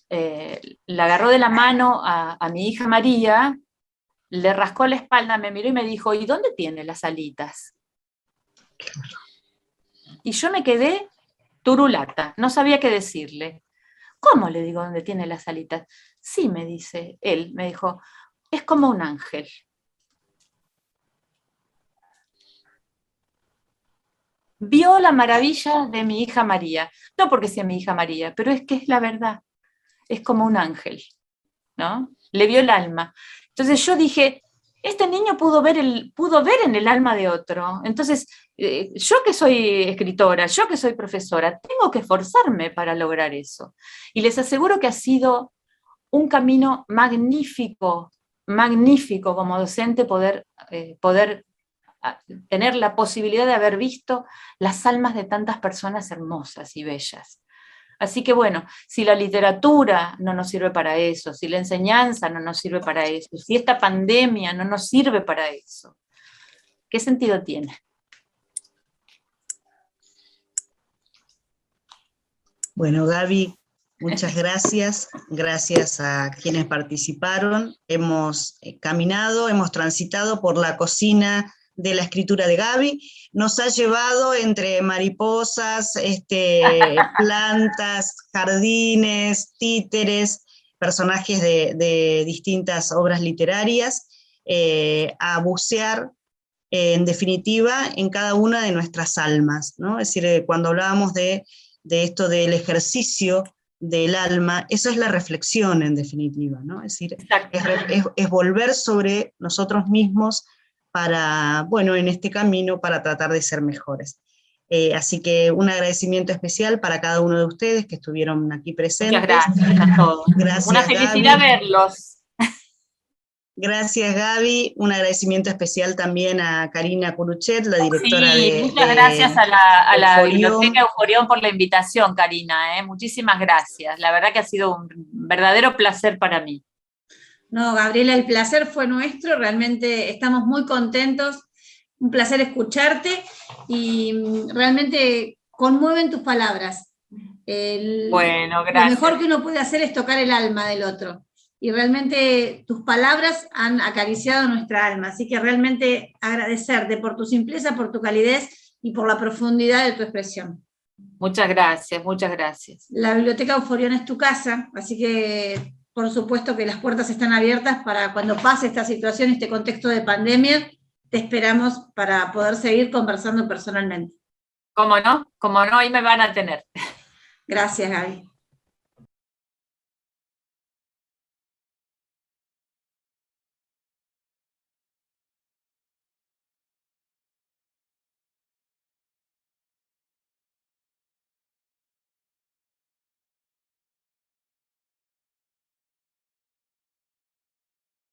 le agarró de la mano a mi hija María, le rascó la espalda, me miró y me dijo, ¿y dónde tiene las alitas? Y yo me quedé turulata, no sabía qué decirle. ¿Cómo? Le digo, ¿dónde tiene las alitas? Sí, me dice él, me dijo, es como un ángel. Vio la maravilla de mi hija María, no porque sea mi hija María, pero es que es la verdad, es como un ángel, ¿no? Le vio el alma. Entonces yo dije, este niño pudo ver en el alma de otro. Entonces, yo que soy escritora, yo que soy profesora, tengo que esforzarme para lograr eso. Y les aseguro que ha sido un camino magnífico, magnífico como docente poder tener la posibilidad de haber visto las almas de tantas personas hermosas y bellas. Así que bueno, si la literatura no nos sirve para eso, si la enseñanza no nos sirve para eso, si esta pandemia no nos sirve para eso, ¿qué sentido tiene? Bueno, Gaby, Muchas gracias, gracias a quienes participaron. Hemos caminado, hemos transitado por la cocina de la escritura de Gaby, nos ha llevado entre mariposas, plantas, jardines, títeres, personajes de distintas obras literarias, a bucear, en definitiva, en cada una de nuestras almas, ¿no? Es decir, cuando hablábamos de esto del ejercicio del alma, eso es la reflexión en definitiva, ¿no? Es decir, es volver sobre nosotros mismos para, bueno, en este camino para tratar de ser mejores. Así que un agradecimiento especial para cada uno de ustedes que estuvieron aquí presentes. Muchas gracias a todos. Gracias, una felicidad Gaby. verlos. Gracias, Gaby. Un agradecimiento especial también a Karina Curuchet, la directora muchas gracias a la Biblioteca Euforión por la invitación, Karina. Muchísimas gracias. La verdad que ha sido un verdadero placer para mí. No, Gabriela, el placer fue nuestro. Realmente estamos muy contentos. Un placer escucharte y realmente conmueven tus palabras. Bueno, gracias. Lo mejor que uno puede hacer es tocar el alma del otro. Y realmente tus palabras han acariciado nuestra alma, así que realmente agradecerte por tu simpleza, por tu calidez y por la profundidad de tu expresión. Muchas gracias, muchas gracias. La Biblioteca Euforión es tu casa, así que por supuesto que las puertas están abiertas para cuando pase esta situación, este contexto de pandemia, te esperamos para poder seguir conversando personalmente. ¿Cómo no? ¿Cómo no? Ahí me van a tener. Gracias, Gaby.